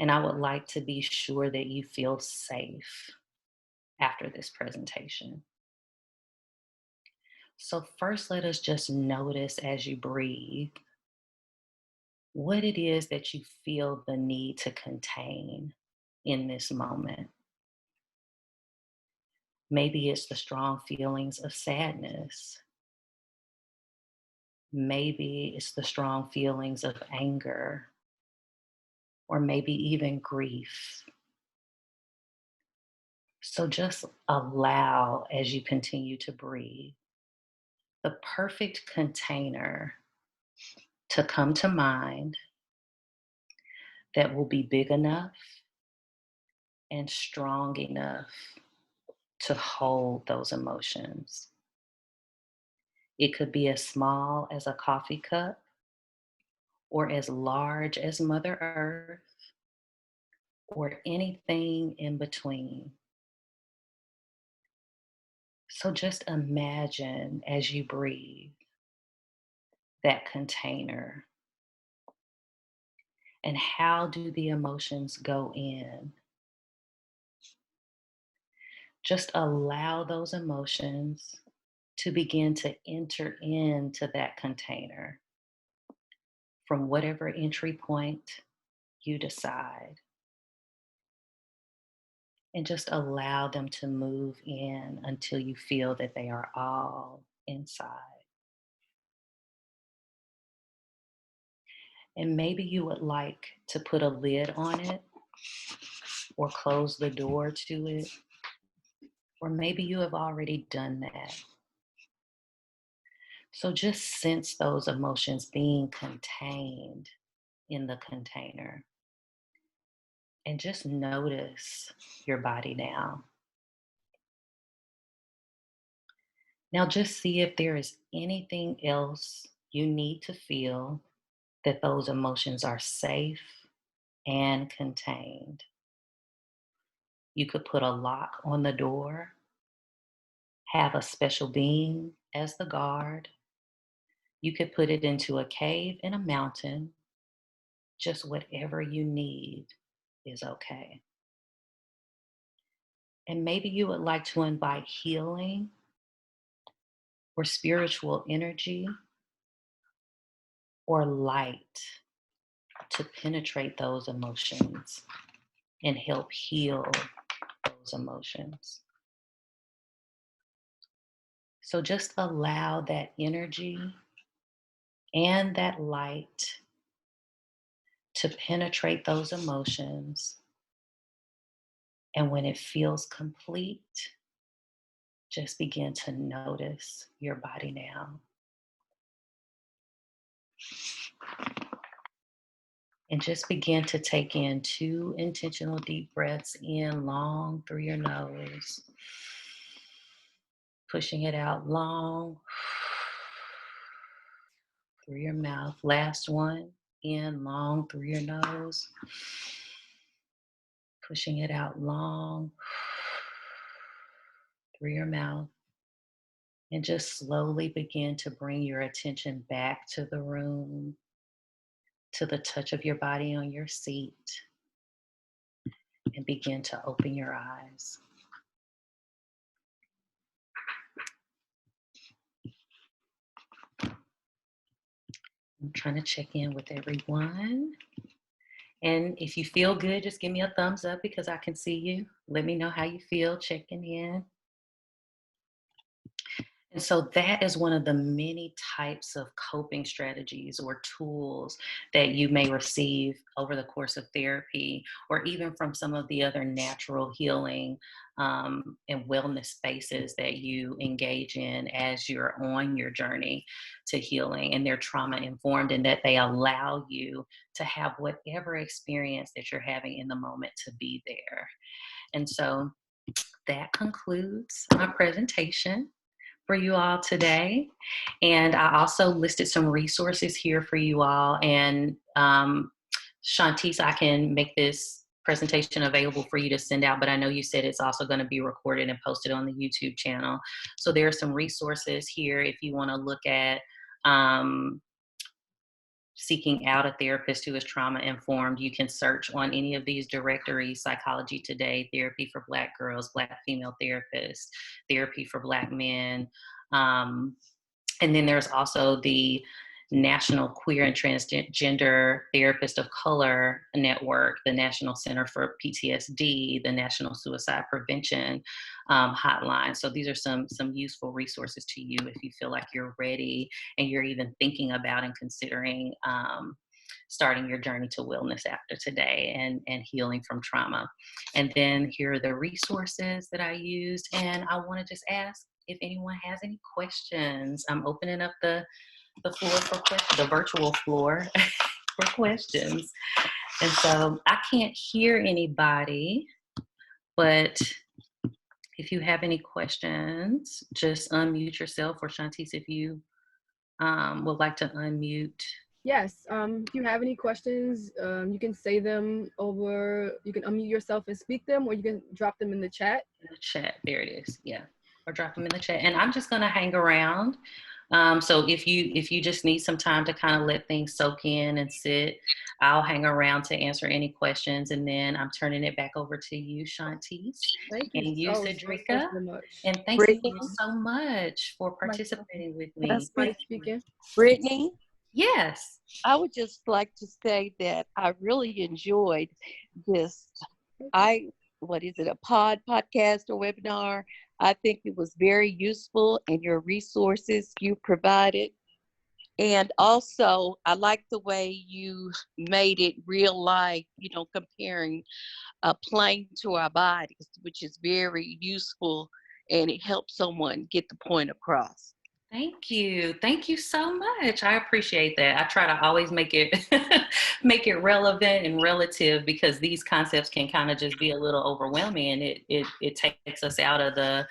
And I would like to be sure that you feel safe after this presentation. So first, let us just notice as you breathe what it is that you feel the need to contain in this moment. Maybe it's the strong feelings of sadness. Maybe it's the strong feelings of anger, or maybe even grief. So just allow, as you continue to breathe, the perfect container to come to mind that will be big enough and strong enough to hold those emotions. It could be as small as a coffee cup or as large as Mother Earth, or anything in between. So just imagine as you breathe that container, and how do the emotions go in? Just allow those emotions to begin to enter into that container from whatever entry point you decide. And just allow them to move in until you feel that they are all inside. And maybe you would like to put a lid on it or close the door to it. Or maybe you have already done that. So just sense those emotions being contained in the container. And just notice your body now. Now just see if there is anything else you need to feel that those emotions are safe and contained. You could put a lock on the door, have a special being as the guard. You could put it into a cave in a mountain. Just whatever you need is okay. And maybe you would like to invite healing or spiritual energy or light to penetrate those emotions and help heal those emotions. So just allow that energy and that light to penetrate those emotions. And when it feels complete, just begin to notice your body now. And just begin to take in 2 intentional deep breaths in long through your nose. Pushing it out long through your mouth. Last one, in long through your nose. Pushing it out long through your mouth. And just slowly begin to bring your attention back to the room, to the touch of your body on your seat, and begin to open your eyes. I'm trying to check in with everyone. And if you feel good, just give me a thumbs up because I can see you. Let me know how you feel checking in. And so that is one of the many types of coping strategies or tools that you may receive over the course of therapy, or even from some of the other natural healing and wellness spaces that you engage in as you're on your journey to healing. And they're trauma informed in that they allow you to have whatever experience that you're having in the moment to be there. And so that concludes my presentation for you all today. And I also listed some resources here for you all. And Shantice, I can make this presentation available for you to send out, but I know you said it's also going to be recorded and posted on the YouTube channel. So there are some resources here if you want to look at seeking out a therapist who is trauma informed. You can search on any of these directories: Psychology Today, Therapy for Black Girls, Black Female Therapists, Therapy for Black Men. And then there's also the National Queer and Transgender Therapist of Color Network, the National Center for PTSD, the National Suicide Prevention Hotline. So these are some useful resources to you if you feel like you're ready and you're even thinking about and considering starting your journey to wellness after today and healing from trauma. And then here are the resources that I used. And I want to just ask if anyone has any questions. I'm opening up the floor for questions, the virtual floor for questions. And so I can't hear anybody, but if you have any questions, just unmute yourself, or Shantice, if you would like to unmute. Yes, if you have any questions, you can say them over, you can unmute yourself and speak them, or you can drop them in the chat. In the chat, there it is, yeah. Or drop them in the chat. And I'm just gonna hang around. So if you just need some time to kind of let things soak in and sit, I'll hang around to answer any questions, and then I'm turning it back over to you, Shantice. Thank you, And you, Cedrica. so much. And thank Brittany. you so much for participating with me. Can I speak? Speaking. Brittany, Yes. I would just like to say that I really enjoyed this. What is it, a podcast or webinar? I think it was very useful, and your resources you provided And also, I like the way you made it real life, comparing a plane to our bodies, which is very useful, and it helps someone get the point across. Thank you. Thank you so much. I appreciate that. I try to always make it make it relevant and relative, because these concepts can kind of just be a little overwhelming, and it takes us out of the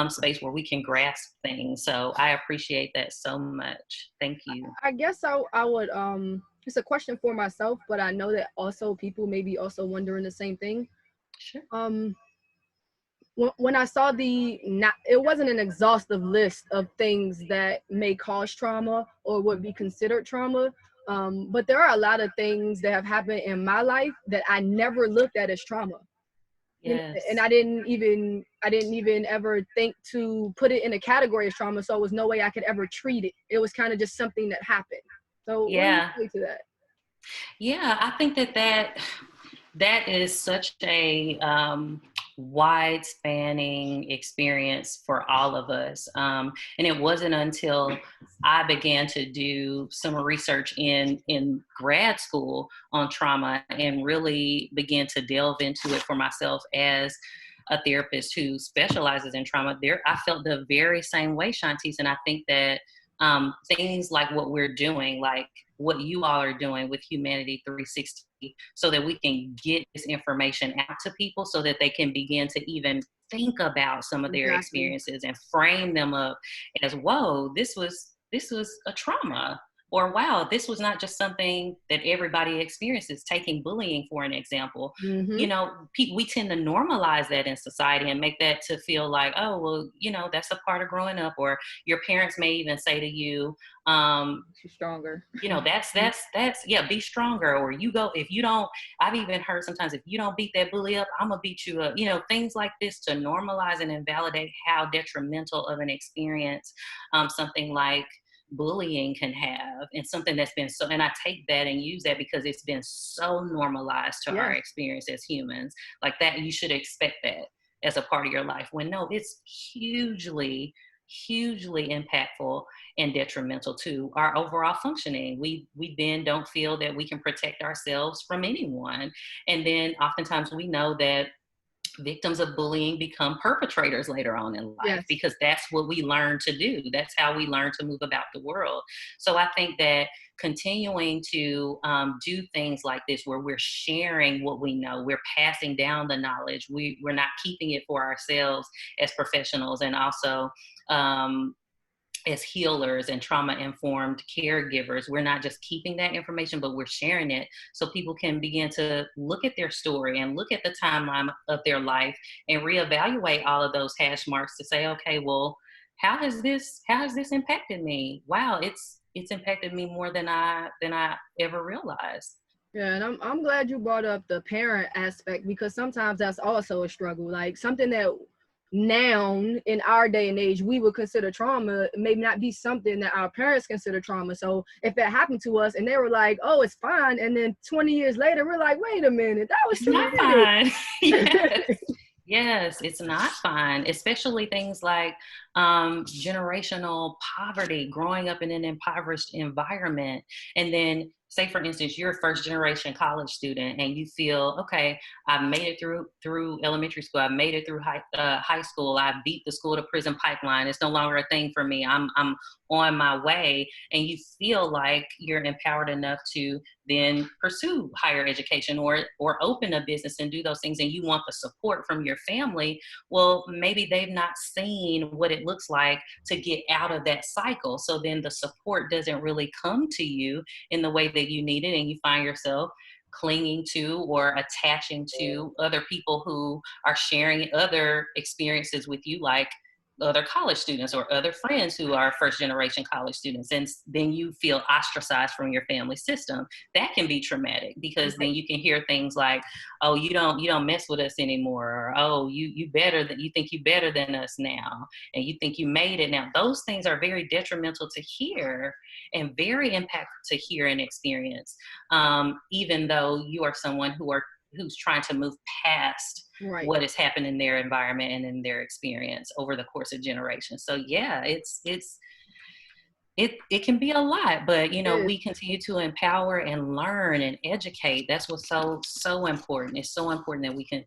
space where we can grasp things. So I appreciate that so much. Thank you. I guess I would it's a question for myself, but I know that also people may be also wondering the same thing. Sure. When I saw it wasn't an exhaustive list of things that may cause trauma or would be considered trauma, but there are a lot of things that have happened in my life that I never looked at as trauma. Yes. And I didn't even ever think to put it in a category as trauma, so it was no way I could ever treat it. It was kind of just something that happened. So Yeah. what do you say to that? Yeah, I think that is such a wide spanning experience for all of us. And it wasn't until I began to do some research in grad school on trauma and really began to delve into it for myself as a therapist who specializes in trauma. I felt the very same way, Shantice, and I think that things like what we're doing, like what you all are doing with Humanity 360, so that we can get this information out to people so that they can begin to even think about some of their experiences and frame them up as, whoa, this was a trauma. Or, wow, this was not just something that everybody experiences. Taking bullying, for an example, we tend to normalize that in society and make that to feel like, oh, well, that's a part of growing up. Or your parents may even say to you, she's stronger. That's be stronger. Or if you don't, I've even heard sometimes, if you don't beat that bully up, I'm gonna beat you up. Things like this to normalize and invalidate how detrimental of an experience something like bullying can have, and something that's been so, and I take that and use that because it's been so normalized to our experience as humans, like that you should expect that as a part of your life, when no, it's hugely impactful and detrimental to our overall functioning. We then don't feel that we can protect ourselves from anyone, and then oftentimes we know that victims of bullying become perpetrators later on in life, because that's what we learn to do. That's how we learn to move about the world. So I think that continuing to do things like this, where we're sharing what we know, we're passing down the knowledge, we're not keeping it for ourselves as professionals, and also as healers and trauma-informed caregivers, we're not just keeping that information, but we're sharing it so people can begin to look at their story and look at the timeline of their life and reevaluate all of those hash marks to say, okay, well, how has this impacted me? Wow, it's impacted me more than I ever realized. Yeah, and I'm glad you brought up the parent aspect, because sometimes that's also a struggle. Like, something that now in our day and age we would consider trauma may not be something that our parents consider trauma. So if that happened to us and they were like, oh, it's fine, and then 20 years later we're like, wait a minute, that was traumatic. Not fine. Yes, it's not fine, especially things like generational poverty, growing up in an impoverished environment. And then, say, for instance, you're a first generation college student and you feel, okay, I've made it through elementary school. I've made it through high school. I beat the school to prison pipeline. It's no longer a thing for me. I'm on my way. And you feel like you're empowered enough to then pursue higher education or open a business and do those things. And you want the support from your family. Well, maybe they've not seen what it looks like to get out of that cycle. So then the support doesn't really come to you in the way that you need it. And you find yourself clinging to or attaching to other people who are sharing other experiences with you, like other college students or other friends who are first generation college students, and then you feel ostracized from your family system. That can be traumatic, because then you can hear things like, oh, you don't mess with us anymore, or oh, you think you better than us now, and you think you made it now. Those things are very detrimental to hear and very impactful to hear and experience, even though you are someone who's trying to move past what has happened in their environment and in their experience over the course of generations. So yeah, it's it can be a lot, but you know, Yes. we continue to empower and learn and educate. That's what's so important. It's so important that we can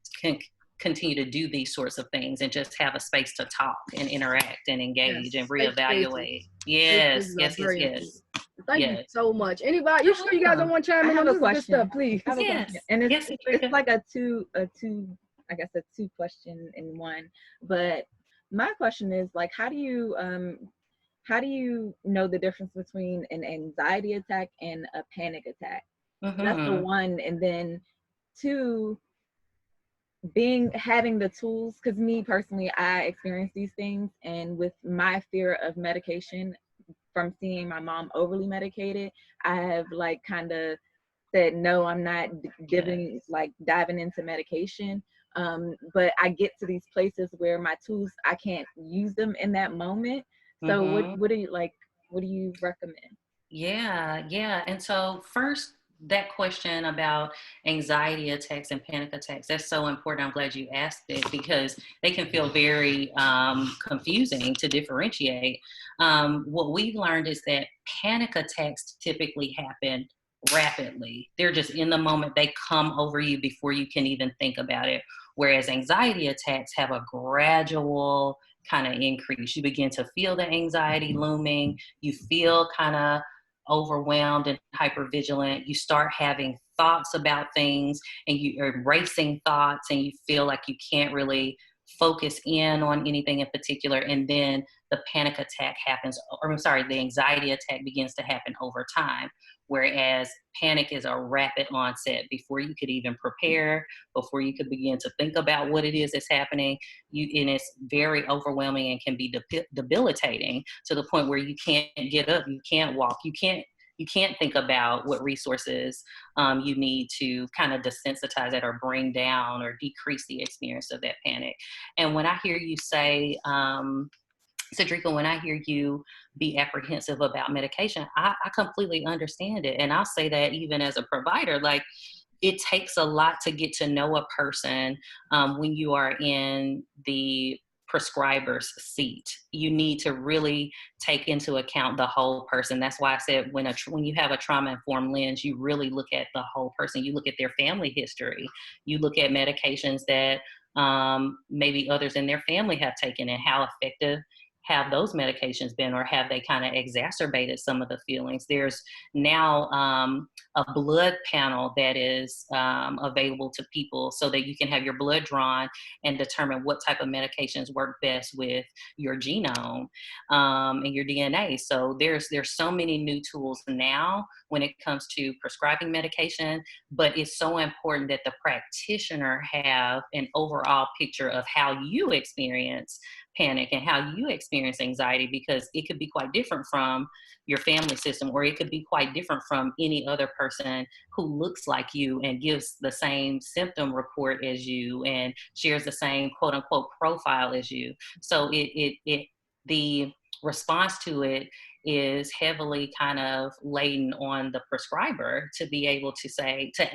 continue to do these sorts of things and just have a space to talk and interact and engage and Yes. Safe reevaluate. spaces. Safe Yes, spaces are yes, yes, very important. yes, Thank you yes, so much. Anybody, you sure you guys don't want to chime I in on have a this is good question. stuff, please? I have a yes, question, and yes, it's Patricia. like a two I guess a two question in one. But my question is like, how do you know the difference between an anxiety attack and a panic attack? That's the one. And then two, having the tools, because me personally, I experience these things, and with my fear of medication from seeing my mom overly medicated, I have like kind of said no, I'm not diving diving into medication. But I get to these places where my tools, I can't use them in that moment. So what do you recommend? Yeah. And so first, that question about anxiety attacks and panic attacks, that's so important. I'm glad you asked it because they can feel very confusing to differentiate. What we've learned is that panic attacks typically happen rapidly. They're just in the moment, they come over you before you can even think about it. Whereas anxiety attacks have a gradual kind of increase. You begin to feel the anxiety looming, you feel kind of overwhelmed and hypervigilant. You start having thoughts about things and you are racing thoughts and you feel like you can't really focus in on anything in particular. And then the panic attack happens, or I'm sorry, the anxiety attack begins to happen over time. Whereas panic is a rapid onset before you could even prepare, before you could begin to think about what it is that's happening. And it's very overwhelming and can be debilitating to the point where you can't get up, you can't walk, you can't think about what resources you need to kind of desensitize that or bring down or decrease the experience of that panic. And when I hear you say, Cedrica, when I hear you be apprehensive about medication, I completely understand it. And I'll say that even as a provider, like, it takes a lot to get to know a person when you are in the prescriber's seat. You need to really take into account the whole person. That's why I said when you have a trauma-informed lens, you really look at the whole person. You look at their family history. You look at medications that maybe others in their family have taken and how effective have those medications been, or have they kind of exacerbated some of the feelings. There's now a blood panel that is available to people so that you can have your blood drawn and determine what type of medications work best with your genome and your DNA. So there's so many new tools now when it comes to prescribing medication, but it's so important that the practitioner have an overall picture of how you experience panic and how you experience anxiety, because it could be quite different from your family system, or it could be quite different from any other person who looks like you and gives the same symptom report as you and shares the same quote unquote profile as you. So the response to it is heavily kind of laden on the prescriber to be able to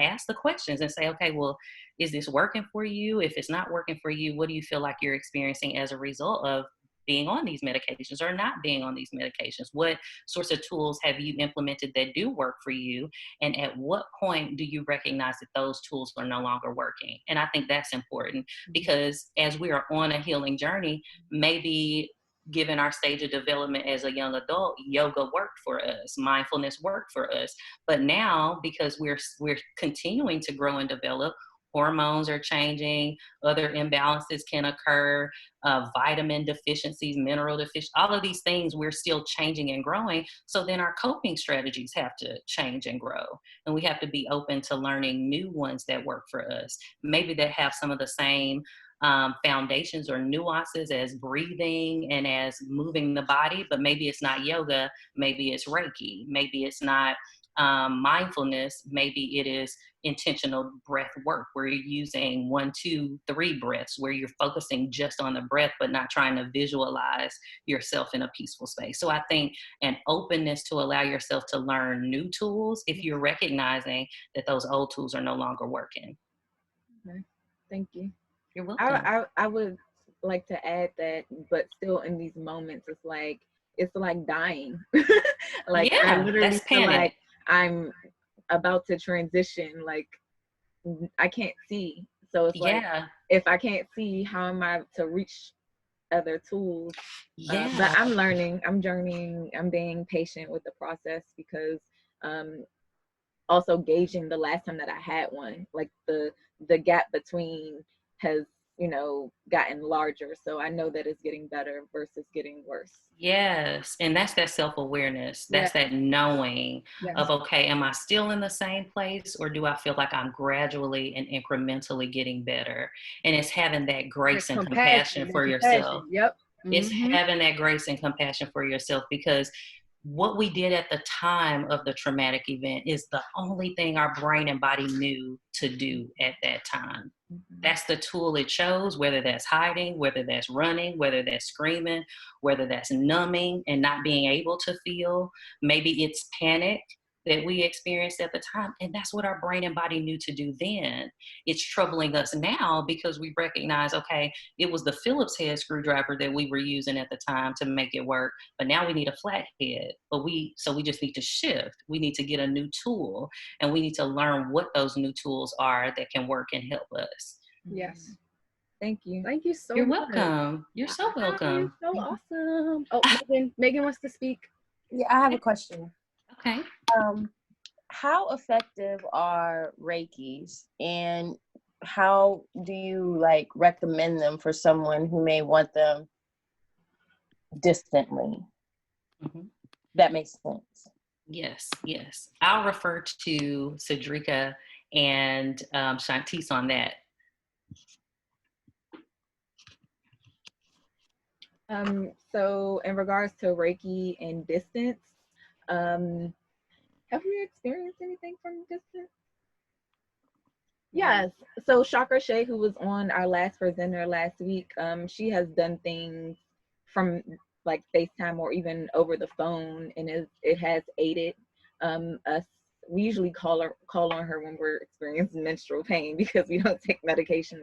ask the questions and say, okay, well, is this working for you? If it's not working for you, what do you feel like you're experiencing as a result of being on these medications or not being on these medications? What sorts of tools have you implemented that do work for you? And at what point do you recognize that those tools are no longer working? And I think that's important, because as we are on a healing journey, maybe given our stage of development as a young adult, yoga worked for us, mindfulness worked for us. But now, because we're continuing to grow and develop, hormones are changing, other imbalances can occur, vitamin deficiencies, mineral deficiencies, all of these things, we're still changing and growing. So then our coping strategies have to change and grow. And we have to be open to learning new ones that work for us, maybe that have some of the same foundations or nuances as breathing and as moving the body, but maybe it's not yoga, maybe it's Reiki, maybe it's not mindfulness, maybe it is intentional breath work where you're using 1, 2, 3 breaths, where you're focusing just on the breath but not trying to visualize yourself in a peaceful space. So I think an openness to allow yourself to learn new tools if you're recognizing that those old tools are no longer working. Okay. Thank you. You're welcome. I would like to add that, but still in these moments, it's like it's like dying. Like I Yeah, literally that's feel panic. like I'm about to transition. Like I can't see. So it's like, Yeah, if I can't see, how am I to reach other tools? But yeah, I'm learning, I'm journeying, I'm being patient with the process, because also gauging the last time that I had one, like the gap between has, gotten larger. So I know that it's getting better versus getting worse. yes. And that's that self-awareness. Yeah. That's that knowing Yes. of, okay, am I still in the same place, or do I feel like I'm gradually and incrementally getting better? And it's having that grace and compassion for yourself. Yep. It's Mhm. having that grace and compassion for yourself, because what we did at the time of the traumatic event is the only thing our brain and body knew to do at that time. That's the tool it chose, whether that's hiding, whether that's running, whether that's screaming, whether that's numbing and not being able to feel. Maybe it's panic that we experienced at the time. And that's what our brain and body knew to do then. It's troubling us now because we recognize, okay, it was the Phillips head screwdriver that we were using at the time to make it work, but now we need a flat head. So we just need to shift. We need to get a new tool, and we need to learn what those new tools are that can work and help us. Yes. Thank you. Thank you so You're much. welcome. You're so welcome. So awesome. Oh, Megan wants to speak. Yeah, I have a question. Okay. How effective are Reikis, and how do you like recommend them for someone who may want them distantly? Mm-hmm. That makes sense. Yes, yes. I'll refer to Cedrica and Shantice on that. So in regards to Reiki and distance, have you experienced anything from distance? Yes. So Chakra Shay, who was on our last presenter last week, she has done things from like FaceTime or even over the phone, and it has aided us. We usually call on her when we're experiencing menstrual pain because we don't take medication,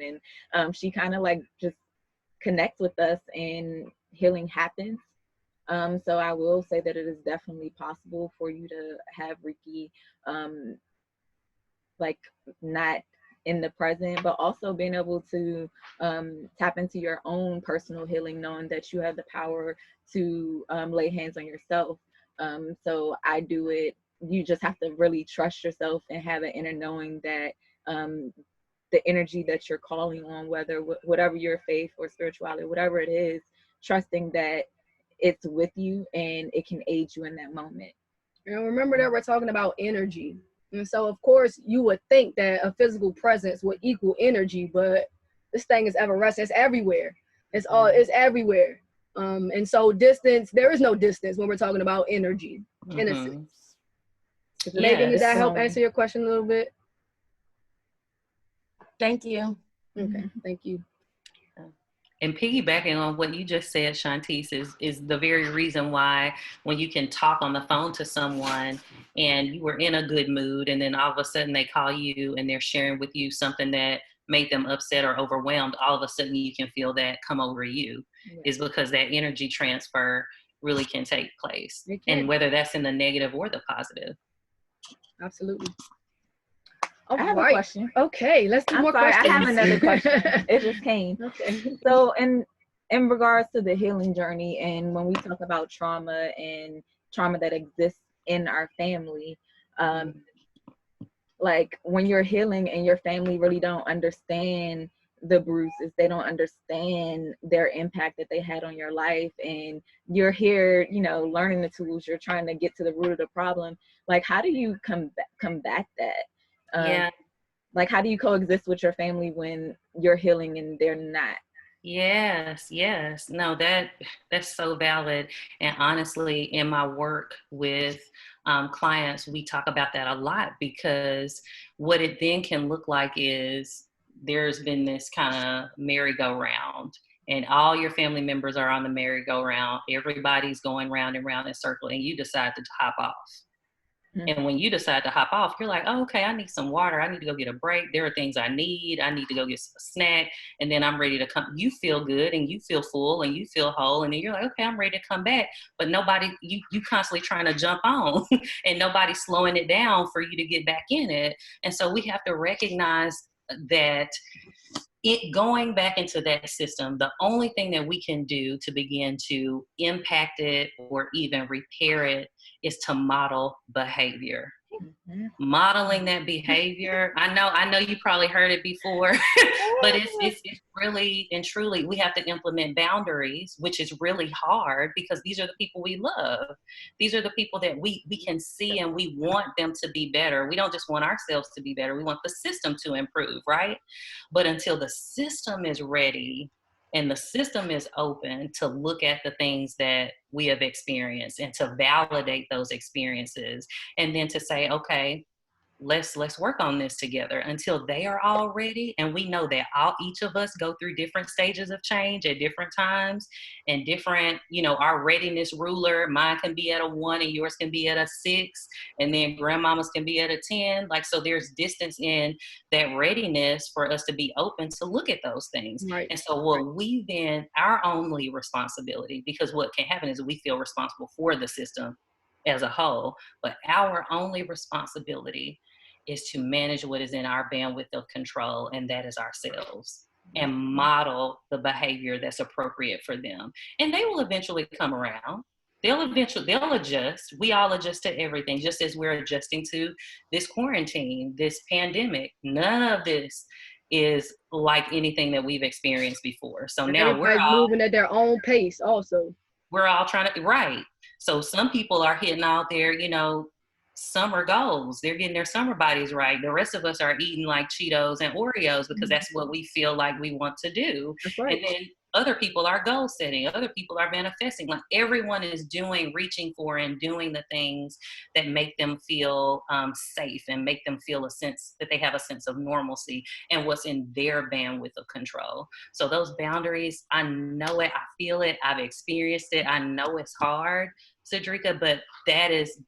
and she kind of like just connects with us and healing happens. So I will say that it is definitely possible for you to have Reiki, like not in the present, but also being able to tap into your own personal healing, knowing that you have the power to lay hands on yourself. So I do it. You just have to really trust yourself and have an inner knowing that the energy that you're calling on, whatever your faith or spirituality, whatever it is, trusting that it's with you and it can aid you in that moment. And remember that we're talking about energy. And so, of course, you would think that a physical presence would equal energy, but this thing is ever-resting. It's everywhere. It's everywhere. And so distance, there is no distance when we're talking about energy, in a sense. Megan, did that help answer your question a little bit? Thank you. Okay, thank you. And piggybacking on what you just said, Shantice, is the very reason why when you can talk on the phone to someone and you were in a good mood, and then all of a sudden they call you and they're sharing with you something that made them upset or overwhelmed, all of a sudden you can feel that come over you, is because that energy transfer really can take place. And whether that's in the negative or the positive. Absolutely. I have a question. Okay, let's do more questions. I have another question. It just came. Okay. So in regards to the healing journey, and when we talk about trauma and trauma that exists in our family, like when you're healing and your family really don't understand the bruises, they don't understand their impact that they had on your life, and you're here, learning the tools, you're trying to get to the root of the problem. Like, how do you combat that? Like, how do you coexist with your family when you're healing and they're not? Yes. No, that's so valid. And honestly, in my work with clients, we talk about that a lot, because what it then can look like is there's been this kind of merry-go-round, and all your family members are on the merry-go-round. Everybody's going round and round in a circle, and you decide to hop off. And when you decide to hop off, you're like, oh, okay, I need some water. I need to go get a break. There are things I need. I need to go get a snack. And then I'm ready to come. You feel good and you feel full and you feel whole. And then you're like, okay, I'm ready to come back. But nobody, you constantly trying to jump on and nobody's slowing it down for you to get back in it. And so we have to recognize that it going back into that system, the only thing that we can do to begin to impact it or even repair it is to model behavior. Modeling that behavior. I know you probably heard it before, but it's really and truly, we have to implement boundaries, which is really hard because these are the people we love. These are the people that we can see and we want them to be better. We don't just want ourselves to be better. We want the system to improve, right? But until the system is ready and the system is open to look at the things that we have experienced and to validate those experiences, and then to say, okay, let's work on this together until they are all ready. And we know that each of us go through different stages of change at different times and different, our readiness ruler, mine can be at a 1 and yours can be at a 6, and then grandmama's can be at a 10. Like, so there's distance in that readiness for us to be open to look at those things. Right. And so what we then, our only responsibility, because what can happen is we feel responsible for the system as a whole, but our only responsibility is to manage what is in our bandwidth of control, and that is ourselves, and model the behavior that's appropriate for them. And they will eventually come around. They'll adjust. We all adjust to everything, just as we're adjusting to this quarantine, this pandemic. None of this is like anything that we've experienced before. So now everybody's moving at their own pace also. We're all trying to, right. So some people are hitting out their, summer goals. They're getting their summer bodies right. The rest of us are eating like Cheetos and Oreos because that's what we feel like we want to do. That's right. And then other people are goal setting. Other people are manifesting. Like, everyone is reaching for and doing the things that make them feel safe and make them feel a sense that they have a sense of normalcy and what's in their bandwidth of control. So those boundaries, I know it, I feel it, I've experienced it. I know it's hard, Cedrica, but that is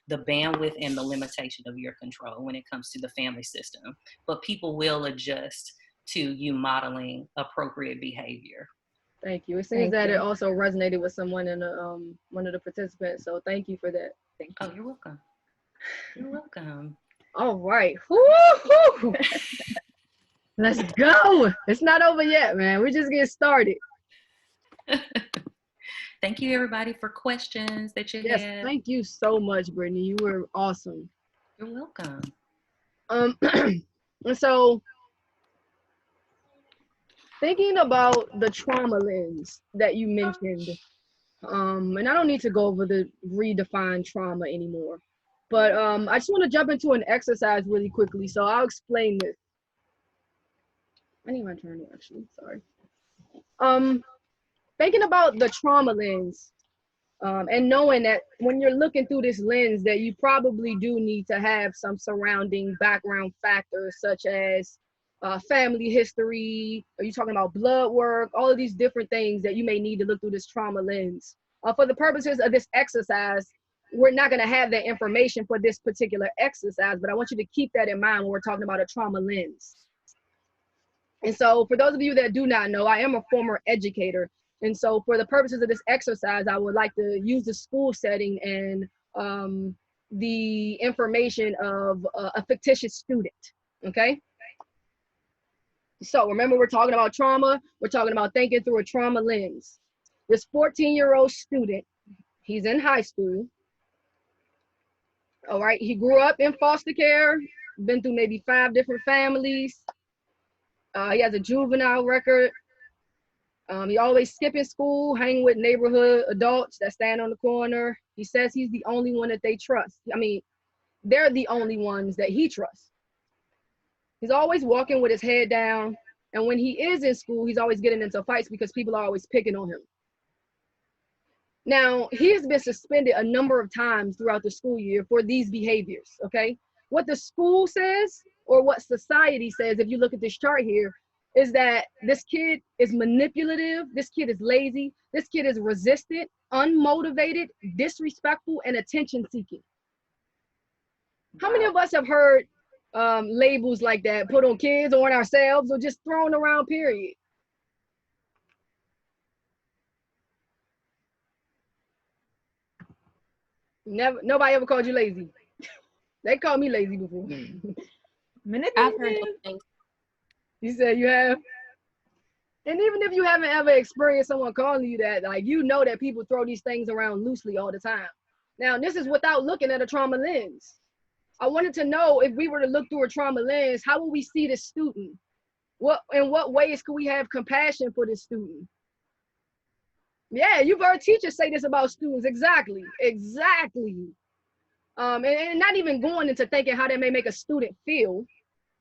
the bandwidth and the limitation of your control when it comes to the family system. But people will adjust to you modeling appropriate behavior. Thank you. It seems that it also resonated with someone in one of the participants. So thank you for that. Thank you. Oh, you're welcome. You're welcome. All right. Woo-hoo! Let's go. It's not over yet, man. We're just getting started. Thank you, everybody, for questions that you had. Yes, thank you so much, Brittany. You were awesome. You're welcome. And so, thinking about the trauma lens that you mentioned, and I don't need to go over the redefined trauma anymore, but I just want to jump into an exercise really quickly. So I'll explain this. I need my turn, actually. Sorry. Thinking about the trauma lens, and knowing that when you're looking through this lens, that you probably do need to have some surrounding background factors, such as family history. Are you talking about blood work? All of these different things that you may need to look through this trauma lens. For the purposes of this exercise, we're not going to have that information for this particular exercise, but I want you to keep that in mind when we're talking about a trauma lens. And so for those of you that do not know, I am a former educator. And so for the purposes of this exercise, I would like to use the school setting and the information of a fictitious student, okay? So remember, we're talking about trauma. We're talking about thinking through a trauma lens. This 14-year-old student, he's in high school. All right, he grew up in foster care, been through maybe 5 different families. He has a juvenile record. He always skipping school, hanging with neighborhood adults that stand on the corner. He says he's the only one that they trust. I mean, they're the only ones that he trusts. He's always walking with his head down. And when he is in school, he's always getting into fights because people are always picking on him. Now, he has been suspended a number of times throughout the school year for these behaviors, okay? What the school says, or what society says, if you look at this chart here, is that this kid is manipulative, this kid is lazy, this kid is resistant, unmotivated, disrespectful, and attention-seeking. How many of us have heard labels like that put on kids or on ourselves or just thrown around, period? Never, nobody ever called you lazy. They called me lazy before. Manipulative. I've heard those things. You said you have? And even if you haven't ever experienced someone calling you that, like, you know that people throw these things around loosely all the time. Now, this is without looking at a trauma lens. I wanted to know, if we were to look through a trauma lens, how would we see this student? In what ways could we have compassion for this student? Yeah, you've heard teachers say this about students. Exactly. And not even going into thinking how that may make a student feel.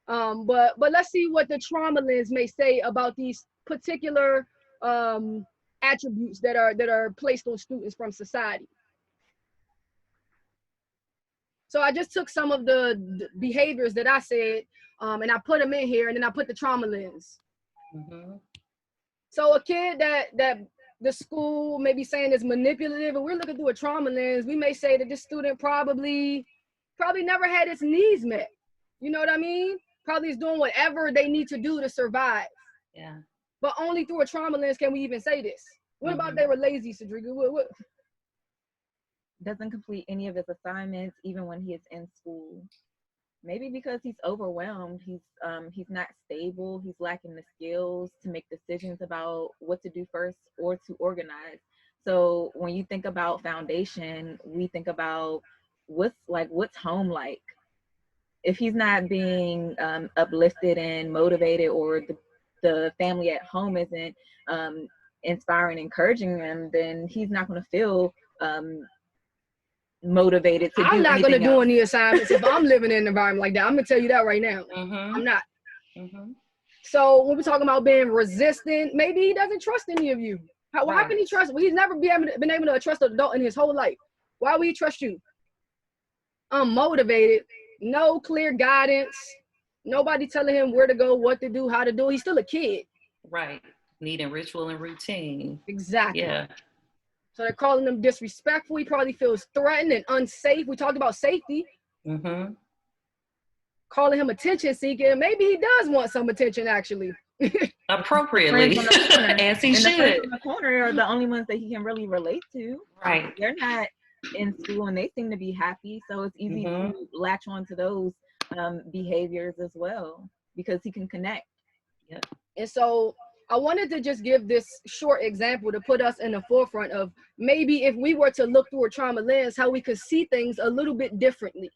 But let's see what the trauma lens may say about these particular attributes that are placed on students from society. So I just took some of the behaviors that I said, and I put them in here, and then I put the trauma lens. Mm-hmm. So a kid that the school may be saying is manipulative, and we're looking through a trauma lens, we may say that this student probably never had its needs met. You know what I mean? Probably is doing whatever they need to do to survive. Yeah. But only through a trauma lens can we even say this. What about they were lazy, Cedrica? What? Doesn't complete any of his assignments even when he is in school. Maybe because he's overwhelmed. He's not stable. He's lacking the skills to make decisions about what to do first or to organize. So when you think about foundation, we think about what's home like. If he's not being uplifted and motivated, or the family at home isn't inspiring, encouraging him, then he's not going to feel motivated to do anything. I'm not going to do any assignments if I'm living in an environment like that. I'm going to tell you that right now. Mm-hmm. I'm not. Mm-hmm. So when we're talking about being resistant, maybe he doesn't trust any of you. How can he trust? Well, he's never been able to trust an adult in his whole life. Why would he trust you? Unmotivated, no clear guidance, nobody telling him where to go, what to do, how to do. He's still a kid. Right. Needing ritual and routine. Exactly. Yeah. So they're calling him disrespectful. He probably feels threatened and unsafe. We talked about safety. Mm-hmm. Calling him attention seeking. Maybe he does want some attention, actually. Appropriately, as he should. The friends in the corner are the only ones that he can really relate to. Right. They're not in school and they seem to be happy, so it's easy to latch on to those behaviors as well, because he can connect. Yep. And so I wanted to just give this short example to put us in the forefront of maybe if we were to look through a trauma lens, how we could see things a little bit differently.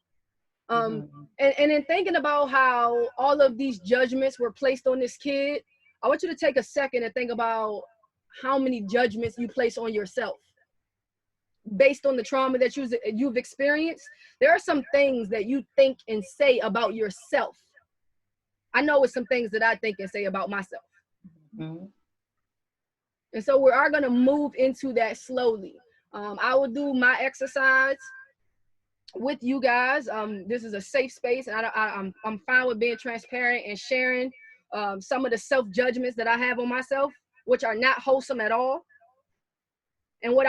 And in thinking about how all of these judgments were placed on this kid, I want you to take a second and think about how many judgments you place on yourself. Based on the trauma that you've experienced, there are some things that you think and say about yourself. I know it's some things that I think and say about myself. Mm-hmm. And so we are going to move into that slowly. I will do my exercise with you guys. This is a safe space, and I'm fine with being transparent and sharing some of the self-judgments that I have on myself, which are not wholesome at all. And what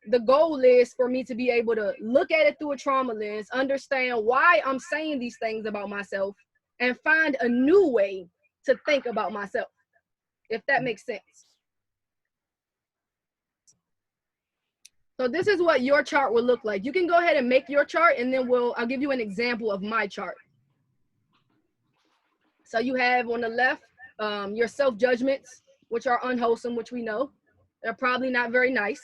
the goal is for me to be able to look at it through a trauma lens, understand why I'm saying these things about myself, and find a new way to think about myself, if that makes sense. So this is what your chart will look like. You can go ahead and make your chart, and then I'll give you an example of my chart. So you have on the left your self-judgments, which are unwholesome, which we know. They're probably not very nice.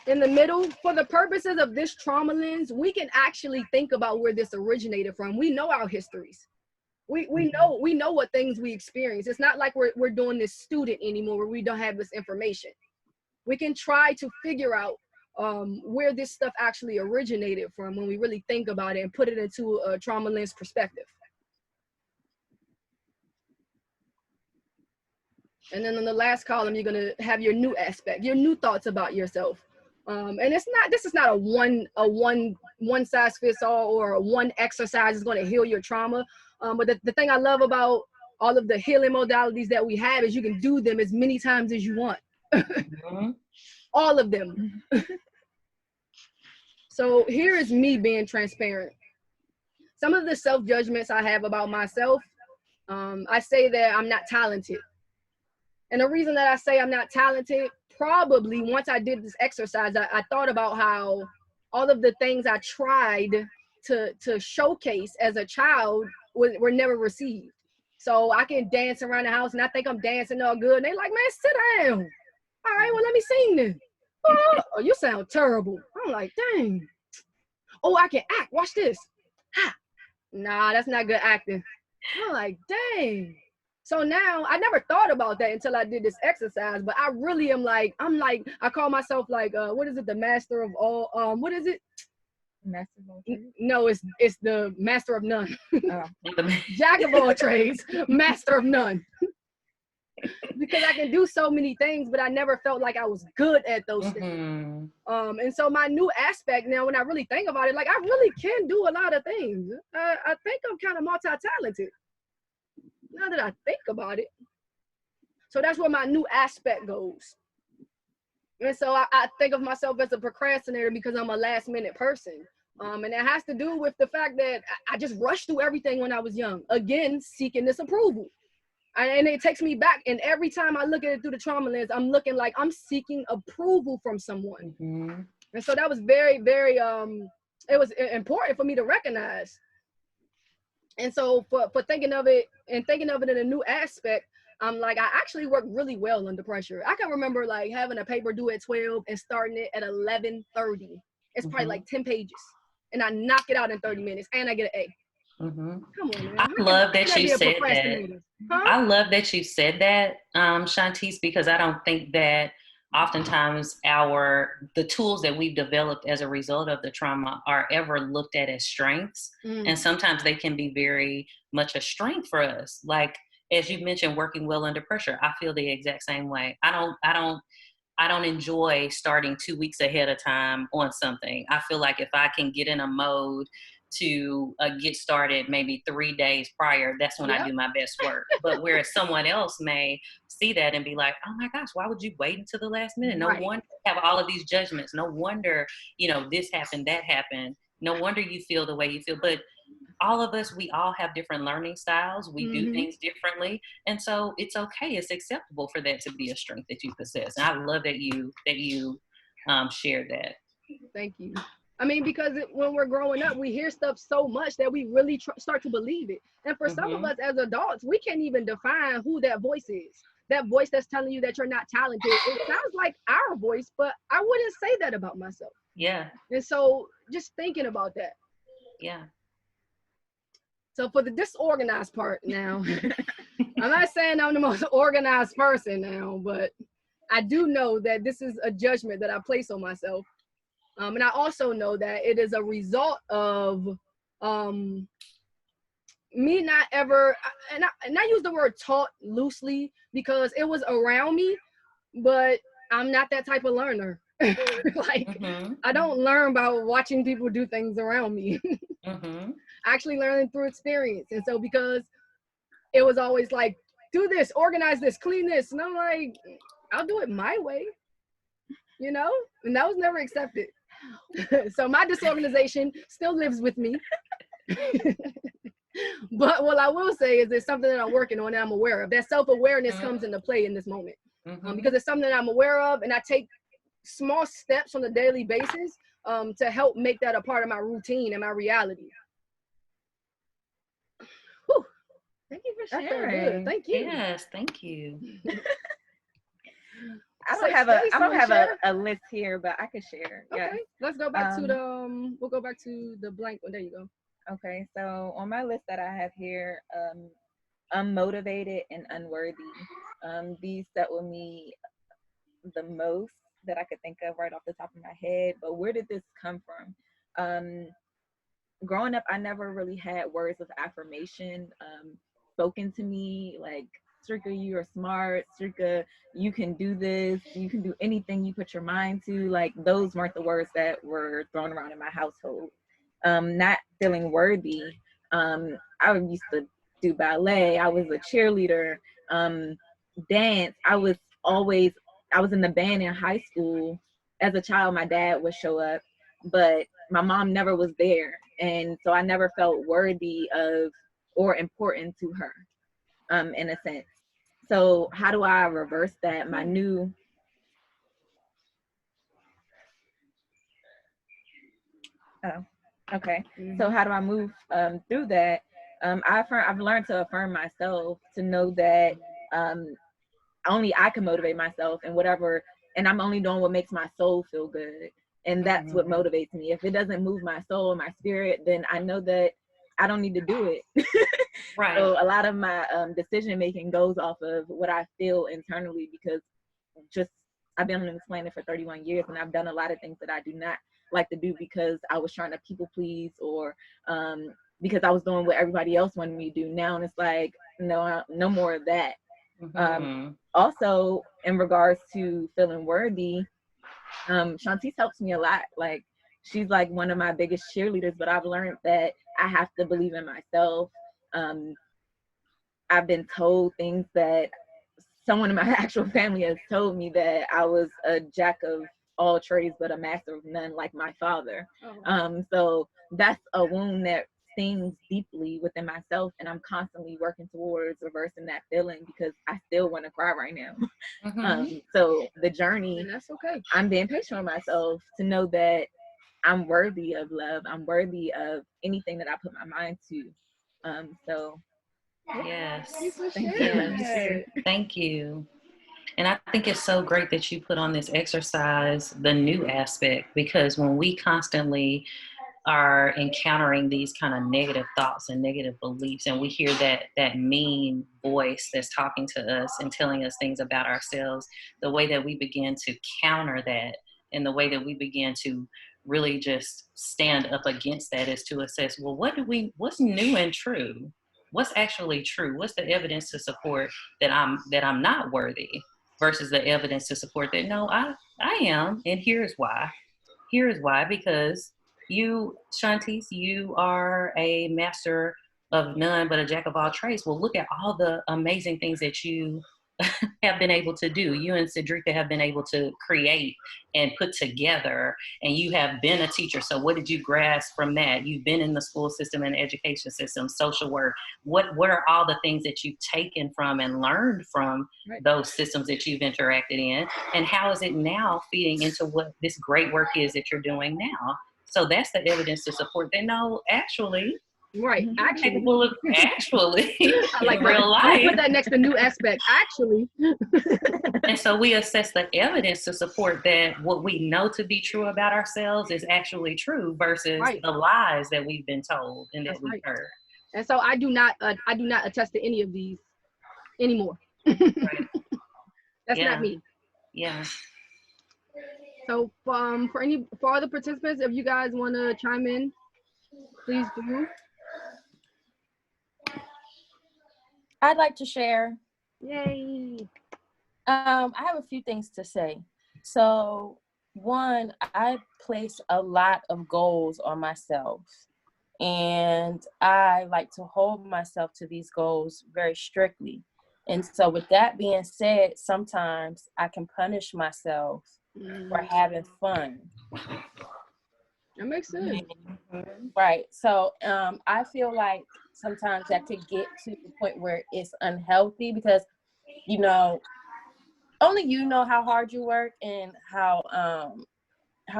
In the middle, for the purposes of this trauma lens, we can actually think about where this originated from. We know our histories. We know what things we experience. It's not like we're doing this student anymore where we don't have this information. We can try to figure out where this stuff actually originated from when we really think about it and put it into a trauma lens perspective. And then in the last column, you're gonna have your new aspect, your new thoughts about yourself. And this is not a one size fits all or a one exercise is going to heal your trauma. But the thing I love about all of the healing modalities that we have is you can do them as many times as you want. all of them. So here is me being transparent. Some of the self-judgments I have about myself, I say that I'm not talented. And the reason that I say I'm not talented, probably once I did this exercise, I thought about how all of the things I tried to showcase as a child were never received. So I can dance around the house and I think I'm dancing all good. And they like, man, sit down. All right, well, let me sing then. Oh, you sound terrible. I'm like, dang. Oh, I can act. Watch this. Ha. Nah, that's not good acting. I'm like, dang. So now I never thought about that until I did this exercise, but I really am like, I call myself like, what is it? The master of all, what is it? Master of all trades? No, it's the master of none. Oh. Jack of all trades, master of none. Because I can do so many things, but I never felt like I was good at those things. And so my new aspect now, when I really think about it, like I really can do a lot of things. I think I'm kind of multi-talented now that I think about it. So that's where my new aspect goes. And so I think of myself as a procrastinator because I'm a last minute person. And it has to do with the fact that I just rushed through everything when I was young, again, seeking this approval. And it takes me back. And every time I look at it through the trauma lens, I'm looking like I'm seeking approval from someone. And so that was very, very, it was important for me to recognize. And so for thinking of it and thinking of it in a new aspect, I'm like, I actually work really well under pressure. I can remember like having a paper due at 12 and starting it at 11:30. It's probably like 10 pages. And I knock it out in 30 minutes and I get an A. Come on, man. I love that you said that. Huh? I love that you said that, Shantice, because I don't think that oftentimes the tools that we've developed as a result of the trauma are ever looked at as strengths. And sometimes they can be very much a strength for us. Like, as you mentioned, working well under pressure. I feel the exact same way. I don't enjoy starting 2 weeks ahead of time on something. I feel like if I can get in a mode to get started maybe 3 days prior, that's when I do my best work. But whereas someone else may see that and be like, oh my gosh, why would you wait until the last minute? No wonder you have all of these judgments. No wonder, this happened, that happened. No wonder you feel the way you feel. But all of us, we all have different learning styles. We do things differently. And so it's okay. It's acceptable for that to be a strength that you possess. And I love that you shared that. Thank you. I mean, because when we're growing up, we hear stuff so much that we really start to believe it. And for some of us as adults, we can't even define who that voice is. That voice that's telling you that you're not talented. It sounds like our voice, but I wouldn't say that about myself. Yeah. And so just thinking about that. Yeah. So for the disorganized part now, I'm not saying I'm the most organized person now, but I do know that this is a judgment that I place on myself. And I also know that it is a result of me not ever, and I use the word taught loosely because it was around me, but I'm not that type of learner. I don't learn by watching people do things around me. I actually learned through experience. And so because it was always like, do this, organize this, clean this. And I'm like, I'll do it my way, and that was never accepted. So my disorganization still lives with me. But what I will say is it's something that I'm working on and I'm aware of. That self-awareness comes into play in this moment because it's something that I'm aware of, and I take small steps on a daily basis to help make that a part of my routine and my reality. Whew. Thank you for sharing. Thank you. Yes, thank you. I don't have a list here, but I could share. Okay, let's go back to we'll go back to the blank one. There you go. Okay, so on my list that I have here, unmotivated and unworthy. These stuck with me the most that I could think of right off the top of my head. But where did this come from? Growing up, I never really had words of affirmation spoken to me, like, Strika, you are smart. Strika, you can do this. You can do anything you put your mind to. Like, those weren't the words that were thrown around in my household. Not feeling worthy. I used to do ballet. I was a cheerleader. Dance. I was always I was in the band in high school. As a child, my dad would show up, but my mom never was there. And so I never felt worthy of or important to her, in a sense. So how do I reverse that? My new okay. So how do I move through that? I've learned to affirm myself, to know that only I can motivate myself, and whatever, and I'm only doing what makes my soul feel good. And that's what motivates me. If it doesn't move my soul, my spirit, then I know that I don't need to do it. Right. So a lot of my decision making goes off of what I feel internally, because I've been on this planet for 31 years, and I've done a lot of things that I do not like to do because I was trying to people please, or because I was doing what everybody else wanted me to do. Now, and it's like, no more of that. Also, in regards to feeling worthy, Shantice helps me a lot. Like, she's like one of my biggest cheerleaders, but I've learned that I have to believe in myself. I've been told things that someone in my actual family has told me, that I was a jack of all trades but a master of none, like my father. So that's a wound that stings deeply within myself, and I'm constantly working towards reversing that feeling, because I still want to cry right now. So the journey, and that's okay. I'm being patient with myself to know that I'm worthy of love. I'm worthy of anything that I put my mind to. So yes. Thank you. And I think it's so great that you put on this exercise the new aspect, because when we constantly are encountering these kind of negative thoughts and negative beliefs, and we hear that mean voice that's talking to us and telling us things about ourselves, the way that we begin to counter that, and the way that we begin to really just stand up against that, is to assess, well, what's new and true? What's actually true? What's the evidence to support that I'm not worthy, versus the evidence to support that, no, I am, and here's why. Because you, Shantice, you are a master of none but a jack of all trades. Well, look at all the amazing things that you have been able to do. You and Cedrica have been able to create and put together, and you have been a teacher. So what did you grasp from that? You've been in the school system and education system, social work. What are all the things that you've taken from and learned from those systems that you've interacted in? And how is it now feeding into what this great work is that you're doing now? So that's the evidence to support that, no, actually, actually, I like in real life. I put that next to new aspect, actually. And so we assess the evidence to support that what we know to be true about ourselves is actually true, versus the lies that we've been told and that we've heard. And so I do not attest to any of these anymore. That's not me. Yeah. So for all the participants, if you guys want to chime in, please do. I'd like to share. Yay. I have a few things to say. So one, I place a lot of goals on myself, and I like to hold myself to these goals very strictly. And so with that being said, sometimes I can punish myself for having fun. That makes sense. Right. So I feel like sometimes that could get to the point where it's unhealthy, because, you know, only you know how hard you work and how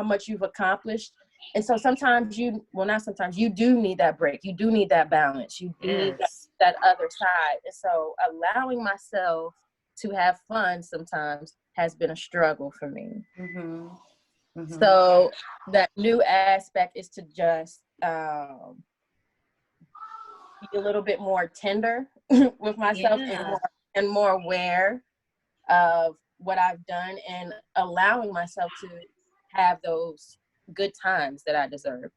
much you've accomplished. And so sometimes you do need that break. You do need that balance. You do need that other side. And so allowing myself to have fun sometimes has been a struggle for me. So that new aspect is to just be a little bit more tender with myself, and more aware of what I've done, and allowing myself to have those good times that I deserve.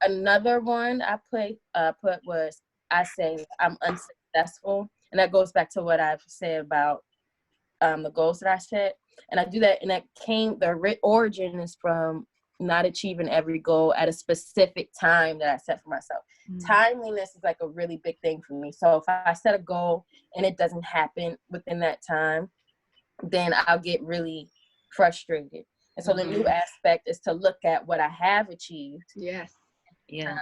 Another one I put was, I say I'm unsuccessful, and that goes back to what I've said about the goals that I set. And I do that, and the origin is from not achieving every goal at a specific time that I set for myself. Timeliness is like a really big thing for me. So if I set a goal and it doesn't happen within that time, then I'll get really frustrated. And so the new aspect is to look at what I have achieved. Yes. Yeah.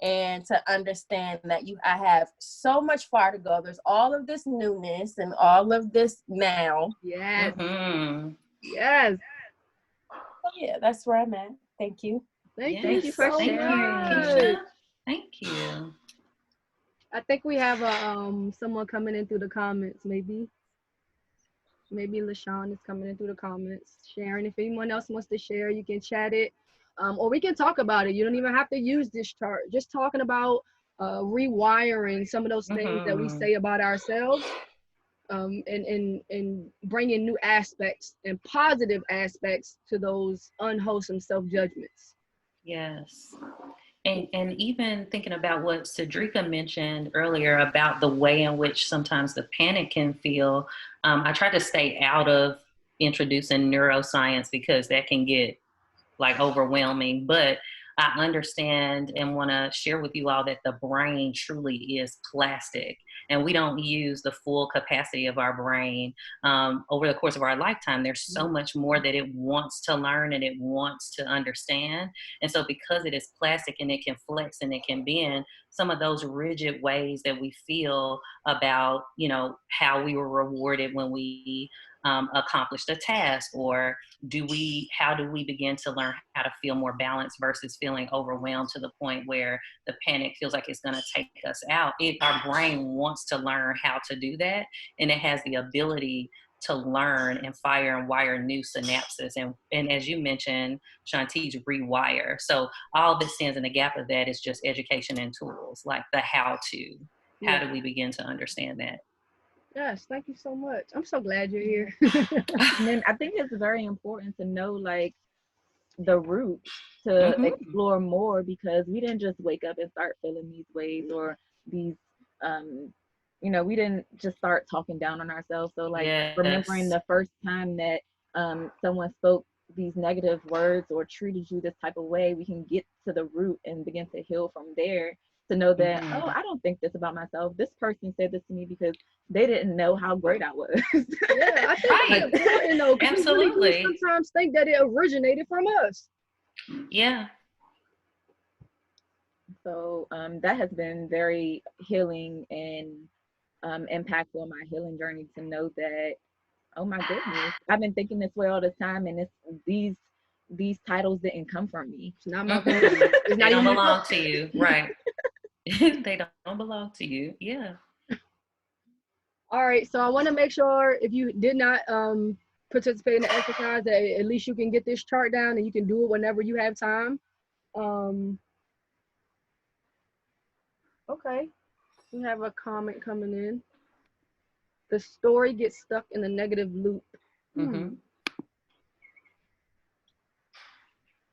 And to understand that I have so much far to go. There's all of this newness and all of this now. Yes. Mm-hmm. Yes. So yeah, that's where I'm at. Thank you. Thank you for so sharing, much. Keisha. Thank you. I think we have someone coming in through the comments, maybe. Maybe LaShawn is coming in through the comments, sharing. If anyone else wants to share, you can chat it. Or we can talk about it. You don't even have to use this chart. Just talking about rewiring some of those things that we say about ourselves, and bringing new aspects and positive aspects to those unwholesome self-judgments. Yes. And even thinking about what Cedrica mentioned earlier about the way in which sometimes the panic can feel, I try to stay out of introducing neuroscience because that can get like overwhelming, but I understand and want to share with you all that the brain truly is plastic, and we don't use the full capacity of our brain over the course of our lifetime. There's so much more that it wants to learn and it wants to understand. And so because it is plastic and it can flex and it can bend, some of those rigid ways that we feel about, you know, how we were rewarded when we accomplished a task, or how do we begin to learn how to feel more balanced versus feeling overwhelmed to the point where the panic feels like it's going to take us out. Our brain wants to learn how to do that, and it has the ability to learn and fire and wire new synapses. And as you mentioned, Shanti's rewire. So all that stands in the gap of that is just education and tools, like the how to. How do we begin to understand that? Yes, thank you so much. I'm so glad you're here. And then I think it's very important to know like the roots to explore more, because we didn't just wake up and start feeling these ways or these you know, we didn't just start talking down on ourselves. So like remembering the first time that someone spoke these negative words or treated you this type of way, we can get to the root and begin to heal from there, to know that oh, I don't think this about myself. This person said this to me because they didn't know how great I was. Yeah, I think that's important though, because Absolutely. we really do sometimes think that it originated from us. Yeah. So that has been very healing and impactful on my healing journey, to know that, oh my goodness, I've been thinking this way all this time, and these titles didn't come from me. It's not my fault. It's They don't belong to you, right? They don't belong to you. Yeah. All right, so I want to make sure if you did not participate in the exercise, that at least you can get this chart down and you can do it whenever you have time. Okay, we have a comment coming in. The story gets stuck in a negative loop.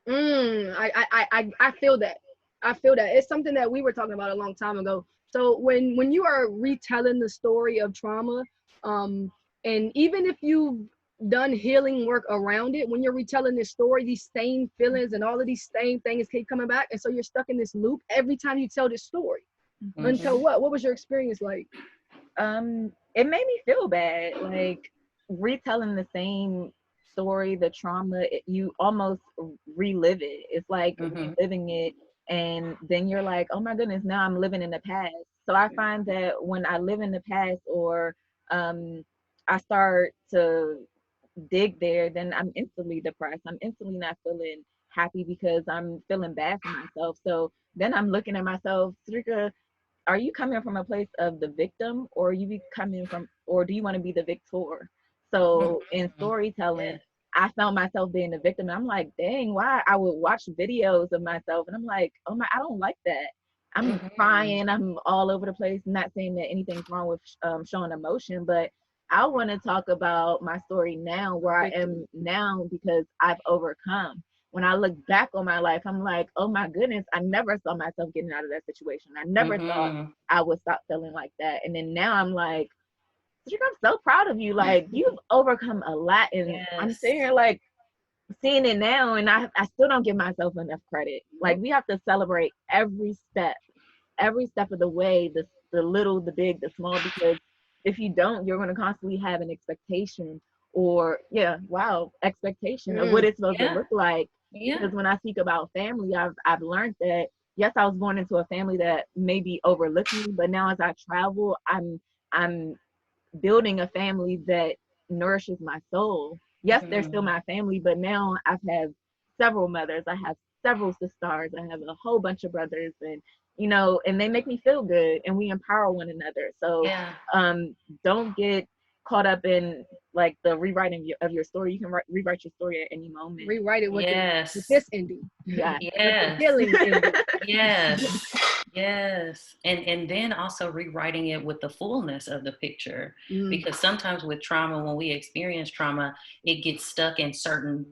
I feel that. I feel that. It's something that we were talking about a long time ago. So when you are retelling the story of trauma, and even if you've done healing work around it, when you're retelling this story, these same feelings and all of these same things keep coming back. And so you're stuck in this loop every time you tell this story. Until what? What was your experience like? It made me feel bad. Like retelling the same story, the trauma, you almost relive it. It's like reliving it, and then you're like, oh my goodness, now I'm living in the past. So I find that when I live in the past, or I start to dig there, then I'm instantly depressed. I'm instantly not feeling happy because I'm feeling bad for myself. So then I'm looking at myself, Sarika, are you coming from a place of the victim, or are you coming from, or do you want to be the victor? So in storytelling, I found myself being the victim, and I'm like, dang, why? I would watch videos of myself, and I'm like, oh my, I don't like that. I'm crying, I'm all over the place. Not saying that anything's wrong with showing emotion, but I want to talk about my story now, where I am now, because I've overcome. When I look back on my life, I'm like, oh my goodness, I never saw myself getting out of that situation. I never thought I would stop feeling like that. And then now I'm like, I'm so proud of you. Like, you've overcome a lot. And I'm sitting here like seeing it now, and I still don't give myself enough credit. Like, we have to celebrate every step of the way, the little, the big, the small, because if you don't, you're going to constantly have an expectation or expectation of what it's supposed to Yeah. look like. Yeah. Because when I speak about family, I've learned that yes, I was born into a family that maybe overlooked me, but now as I travel, I'm building a family that nourishes my soul. Yes, they're still my family, but now I've had several mothers, I have several sisters, I have a whole bunch of brothers, and and they make me feel good, and we empower one another. So Yeah. don't get caught up in like the rewriting of your story. You can rewrite your story at any moment. Rewrite it with, Yes. with this ending. Yeah. With Yes. the healing ending. Yes. Yes. And then also rewriting it with the fullness of the picture. Because sometimes with trauma, when we experience trauma, it gets stuck in certain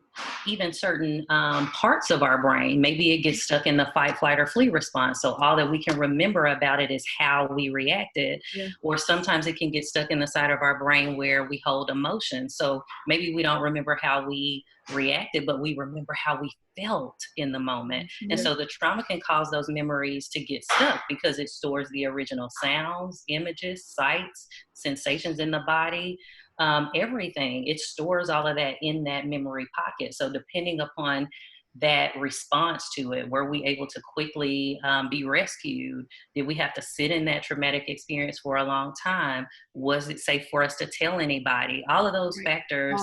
parts of our brain. Maybe it gets stuck in the fight, flight, or flee response. So all that we can remember about it is how we reacted. Yeah. Or sometimes it can get stuck in the side of our brain where we hold emotions. So maybe we don't remember how we reacted, but we remember how we felt in the moment. And so the trauma can cause those memories to get stuck because it stores the original sounds, images, sights, sensations in the body, everything. It stores all of that in that memory pocket. So depending upon that response to it, were we able to quickly be rescued? Did we have to sit in that traumatic experience for a long time? Was it safe for us to tell anybody? All of those factors,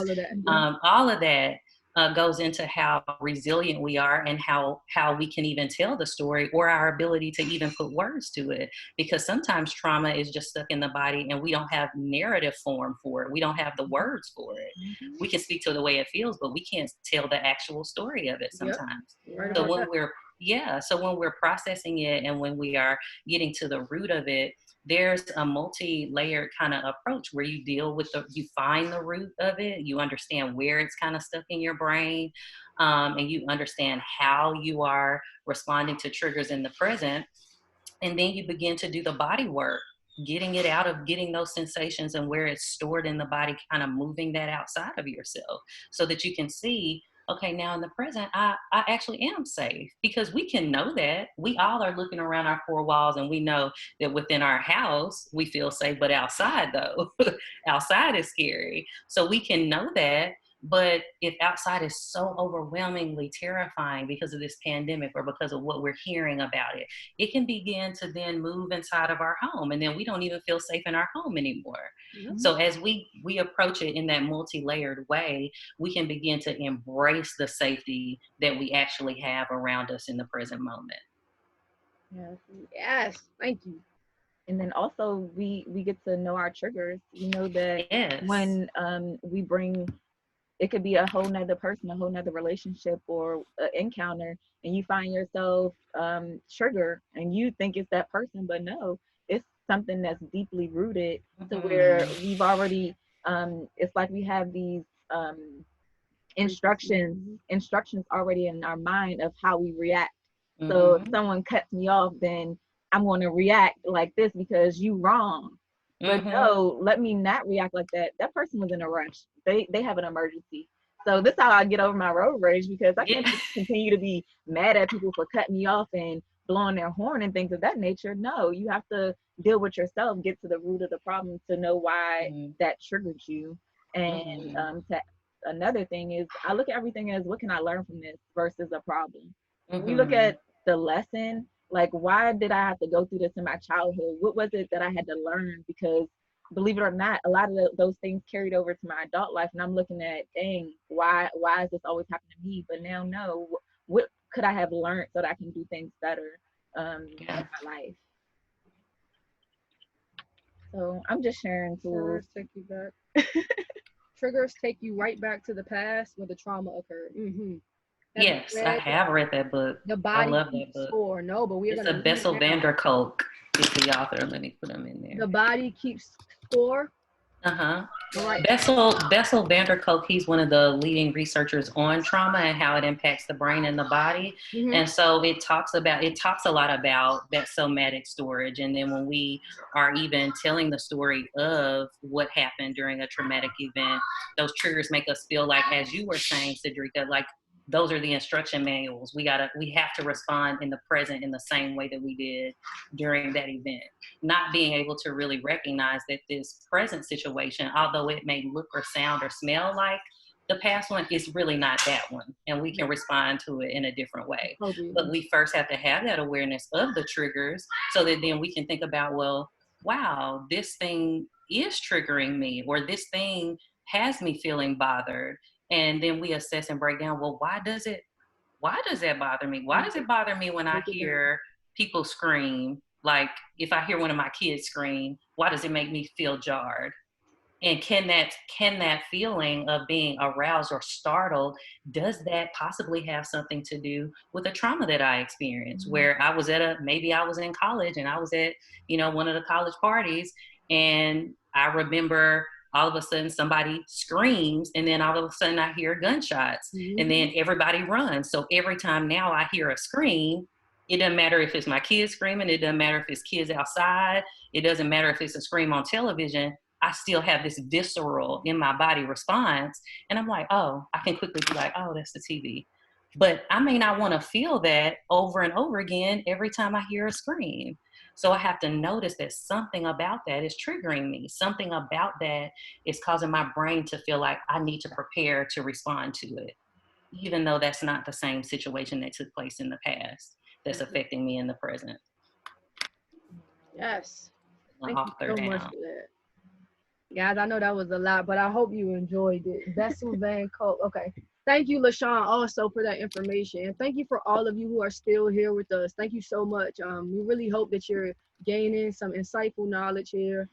all of that goes into how resilient we are and how we can even tell the story, or our ability to even put words to it. Because sometimes trauma is just stuck in the body and we don't have narrative form for it. We don't have the words for it. We can speak to the way it feels, but we can't tell the actual story of it sometimes. Right. So when we're processing it and when we are getting to the root of it, there's a multi-layered kind of approach where you deal with you find the root of it, you understand where it's kind of stuck in your brain, and you understand how you are responding to triggers in the present. And then you begin to do the body work, getting it out of getting those sensations and where it's stored in the body, kind of moving that outside of yourself so that you can see, okay, now in the present, I actually am safe, because we can know that. We all are looking around our four walls and we know that within our house, we feel safe, but outside though, outside is scary. So we can know that. But if outside is so overwhelmingly terrifying because of this pandemic or because of what we're hearing about it, it can begin to then move inside of our home, and then we don't even feel safe in our home anymore. So as we approach it in that multi-layered way, we can begin to embrace the safety that we actually have around us in the present moment. Yes, thank you. And then also we get to know our triggers. You know that when we bring, it could be a whole nother person, a whole nother relationship or encounter, and you find yourself triggered and you think it's that person, but no, it's something that's deeply rooted to where we've already, it's like we have these instructions already in our mind of how we react. So if someone cuts me off, then I'm going to react like this because you wrong. But no, let me not react like that. That person was in a rush. They have an emergency. So this is how I get over my road rage, because I can't just continue to be mad at people for cutting me off and blowing their horn and things of that nature. No, you have to deal with yourself, get to the root of the problem to know why that triggered you. And another thing is, I look at everything as, what can I learn from this versus a problem. We look at the lesson, like, why did I have to go through this in my childhood? What was it that I had to learn? Because believe it or not, a lot of those things carried over to my adult life, and I'm looking at, dang, why is this always happening to me? But now, no, what could I have learned so that I can do things better in my life? So I'm just sharing tools. Triggers take you back. Triggers take you right back to the past where the trauma occurred. Yes, I have read that book. The Body I love Keeps that book. Score. No, but we're it's going a Bessel van der Kolk is the author. Let me put him in there. The Body Keeps Score. Right. Bessel van der Kolk, he's one of the leading researchers on trauma and how it impacts the brain and the body. And so it talks a lot about that somatic storage. And then when we are even telling the story of what happened during a traumatic event, those triggers make us feel like, as you were saying, Cedrica, like those are the instruction manuals. We have to respond in the present in the same way that we did during that event. Not being able to really recognize that this present situation, although it may look or sound or smell like the past one, is really not that one. And we can respond to it in a different way. But we first have to have that awareness of the triggers so that then we can think about, well, wow, this thing is triggering me, or this thing has me feeling bothered. And then we assess and break down, well, why does that bother me? Why does it bother me when I hear people scream? Like if I hear one of my kids scream, why does it make me feel jarred? And can that feeling of being aroused or startled, does that possibly have something to do with a trauma that I experienced, where I was maybe I was in college and I was at, one of the college parties, and I remember all of a sudden somebody screams, and then all of a sudden I hear gunshots, and then everybody runs. So every time now I hear a scream, it doesn't matter if it's my kids screaming, it doesn't matter if it's kids outside, it doesn't matter if it's a scream on television, I still have this visceral in my body response. And I'm like, oh, I can quickly be like, oh, that's the TV. But I may not want to feel that over and over again every time I hear a scream. So I have to notice that something about that is triggering me. Something about that is causing my brain to feel like I need to prepare to respond to it, even though that's not the same situation that took place in the past that's affecting me in the present. Yes. Thank you so much for that. Guys, I know that was a lot, but I hope you enjoyed it. Vessel Van Cope. Okay. Thank you, LaShawn, also for that information. And thank you for all of you who are still here with us. Thank you so much. We really hope that you're gaining some insightful knowledge here.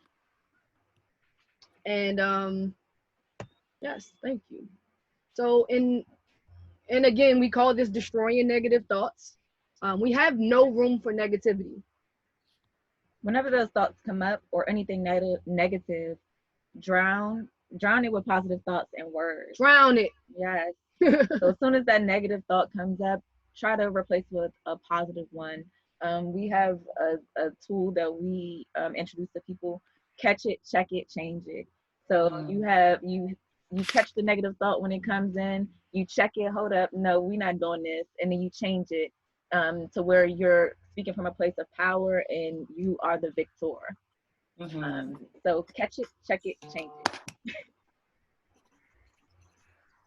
And yes, thank you. So and again, we call this destroying negative thoughts. We have no room for negativity. Whenever those thoughts come up or anything negative, drown it with positive thoughts and words. Drown it. Yes. So as soon as that negative thought comes up, try to replace it with a positive one. We have a tool that we introduce to people: catch it, check it, change it. So you catch the negative thought when it comes in, you check it, hold up, no, we're not doing this, and then you change it to where you're speaking from a place of power and you are the victor. So catch it, check it, change it.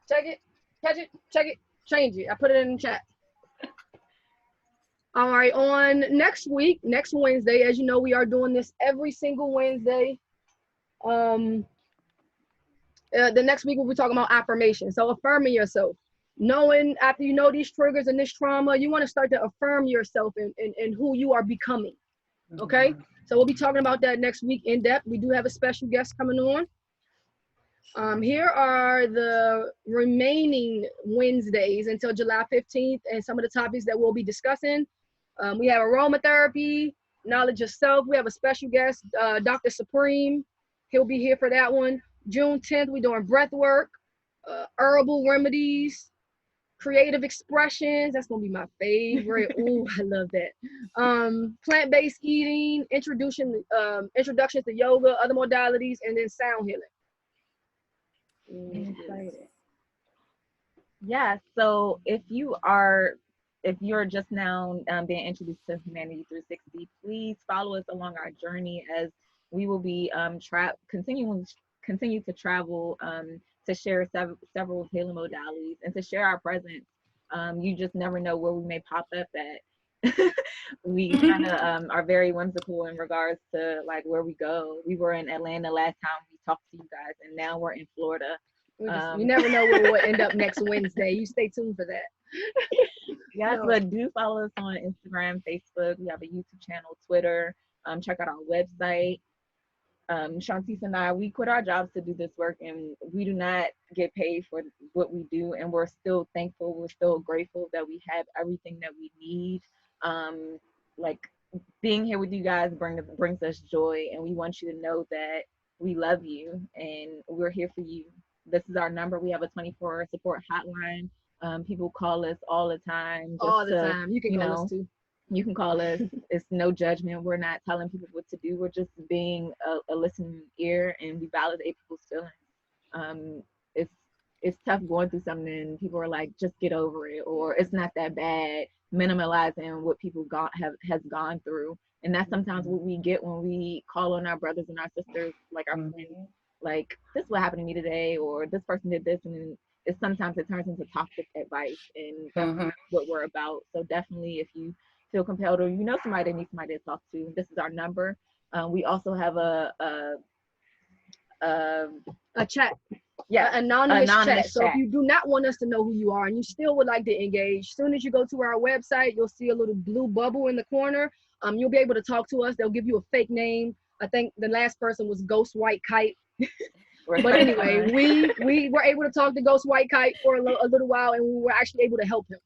Check it, catch it, check it, change it. I put it in the chat. All right, on next Wednesday, as you know, we are doing this every single Wednesday. The next week we'll be talking about affirmation. So affirming yourself. Knowing after you know these triggers and this trauma, you want to start to affirm yourself and who you are becoming. Okay? So we'll be talking about that next week in depth. We do have a special guest coming on. Here are the remaining Wednesdays until July 15th and some of the topics that we'll be discussing. We have aromatherapy, knowledge of self. We have a special guest, Dr. Supreme. He'll be here for that one. June 10th, we're doing breath work, herbal remedies, creative expressions. That's going to be my favorite. Ooh, I love that. Plant-based eating, introductions to yoga, other modalities, and then sound healing. Yeah, so if you're just now being introduced to Humanity 360, please follow us along our journey as we will be continue to travel to share several healing modalities and to share our presence. You just never know where we may pop up at. We kind of are very whimsical in regards to like where we go. We were in Atlanta last time we talked to you guys, and now we're in Florida. You never know where we'll end up next Wednesday. You stay tuned for that. Yes, but do follow us on Instagram, Facebook. We have a YouTube channel, Twitter. Check out our website. Shantice and I, we quit our jobs to do this work, and we do not get paid for what we do, and we're still thankful, we're still grateful that we have everything that we need. Like being here with you guys brings us joy, and we want you to know that we love you and we're here for you. This is our number. We have a 24-hour support hotline. People call us all the time. All the time. You can call us too. You can call us. It's no judgment. We're not telling people what to do. We're just being a listening ear, and we validate people's feelings. it's tough going through something and people are like, just get over it, or it's not that bad, minimalizing what people has gone through. And that's sometimes what we get when we call on our brothers and our sisters, like our friends, like, this is what happened to me today, or this person did this, and then sometimes it turns into toxic advice, and that's what we're about. So definitely, if you feel compelled, or you know somebody that needs somebody to talk to, this is our number. We also have a chat. Yeah, anonymous chat. So if you do not want us to know who you are and you still would like to engage, as soon as you go to our website, you'll see a little blue bubble in the corner. You'll be able to talk to us. They'll give you a fake name. I think the last person was Ghost White Kite. But anyway, we were able to talk to Ghost White Kite for a little while, and we were actually able to help him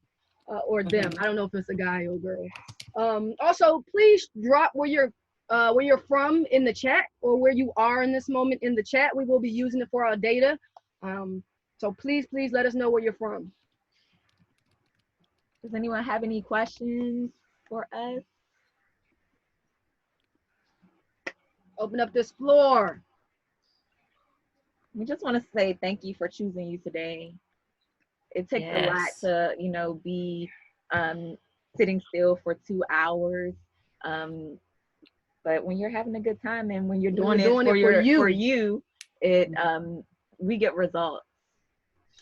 or them. I don't know if it's a guy or girl. Also, please drop where you're from in the chat, or where you are in this moment in the chat. We will be using it for our data. So please let us know where you're from. Does anyone have any questions for us? Open up this floor. We just want to say thank you for choosing you today. It takes a lot to, you know, be sitting still for 2 hours. But when you're having a good time and when you're doing it for you, we get results.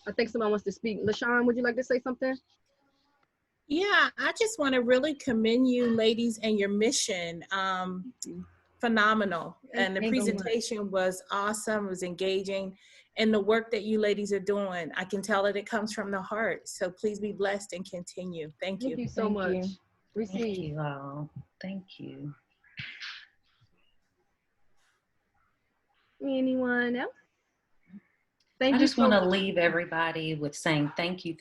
I think someone wants to speak. LaShawn, would you like to say something? Yeah, I just want to really commend you, ladies, and your mission. Phenomenal. And the presentation was awesome. It was engaging. And the work that you ladies are doing, I can tell that it comes from the heart. So please be blessed and continue. Thank you. Thank you so much. Thank you all. Thank you. Anyone else? I just want to leave everybody with saying thank you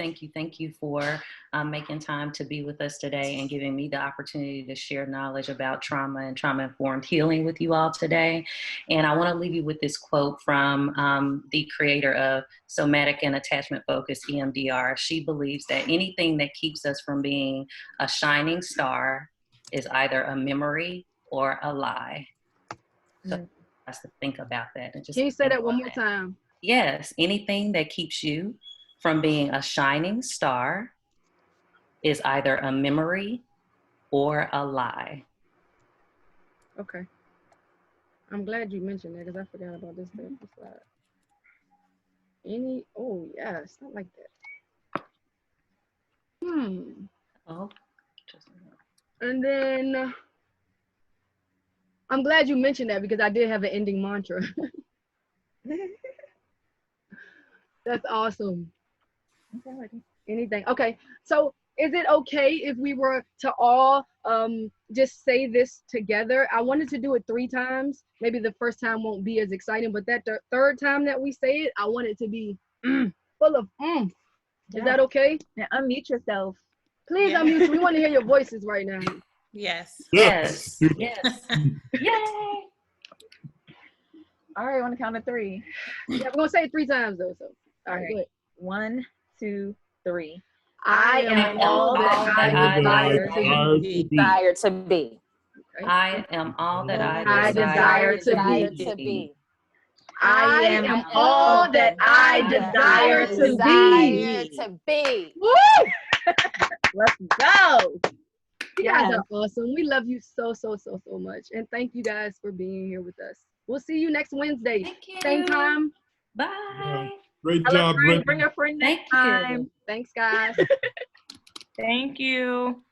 for making time to be with us today and giving me the opportunity to share knowledge about trauma and trauma-informed healing with you all today. And I want to leave you with this quote from the creator of Somatic and Attachment Focus, EMDR. She believes that anything that keeps us from being a shining star is either a memory or a lie. So has to think about that. And just can you say that one more time? Yes, anything that keeps you from being a shining star is either a memory or a lie. Okay. I'm glad you mentioned that because I forgot about this slide. Oh, yeah, it's not like that. Oh. And then I'm glad you mentioned that because I did have an ending mantra. That's awesome. Anything. Okay, so is it okay if we were to all just say this together? I wanted to do it 3 times. Maybe the first time won't be as exciting, but that third time that we say it, I want it to be full of Is that okay? Now unmute yourself. Please unmute you. We want to hear your voices right now. Yes. Yes. Yes. Yay! All right, on the count of 3. Yeah, we're gonna say it 3 times though. So all right, go ahead. 1, 2, 3. I am all that I desire to be. I am all that I desire to be. I am all that I desire to be. Woo! Let's go. You guys are awesome. We love you so much. And thank you guys for being here with us. We'll see you next Wednesday. Same time. Bye. Great job, Brittany. Bring a friend next time. Thanks, guys. Thank you.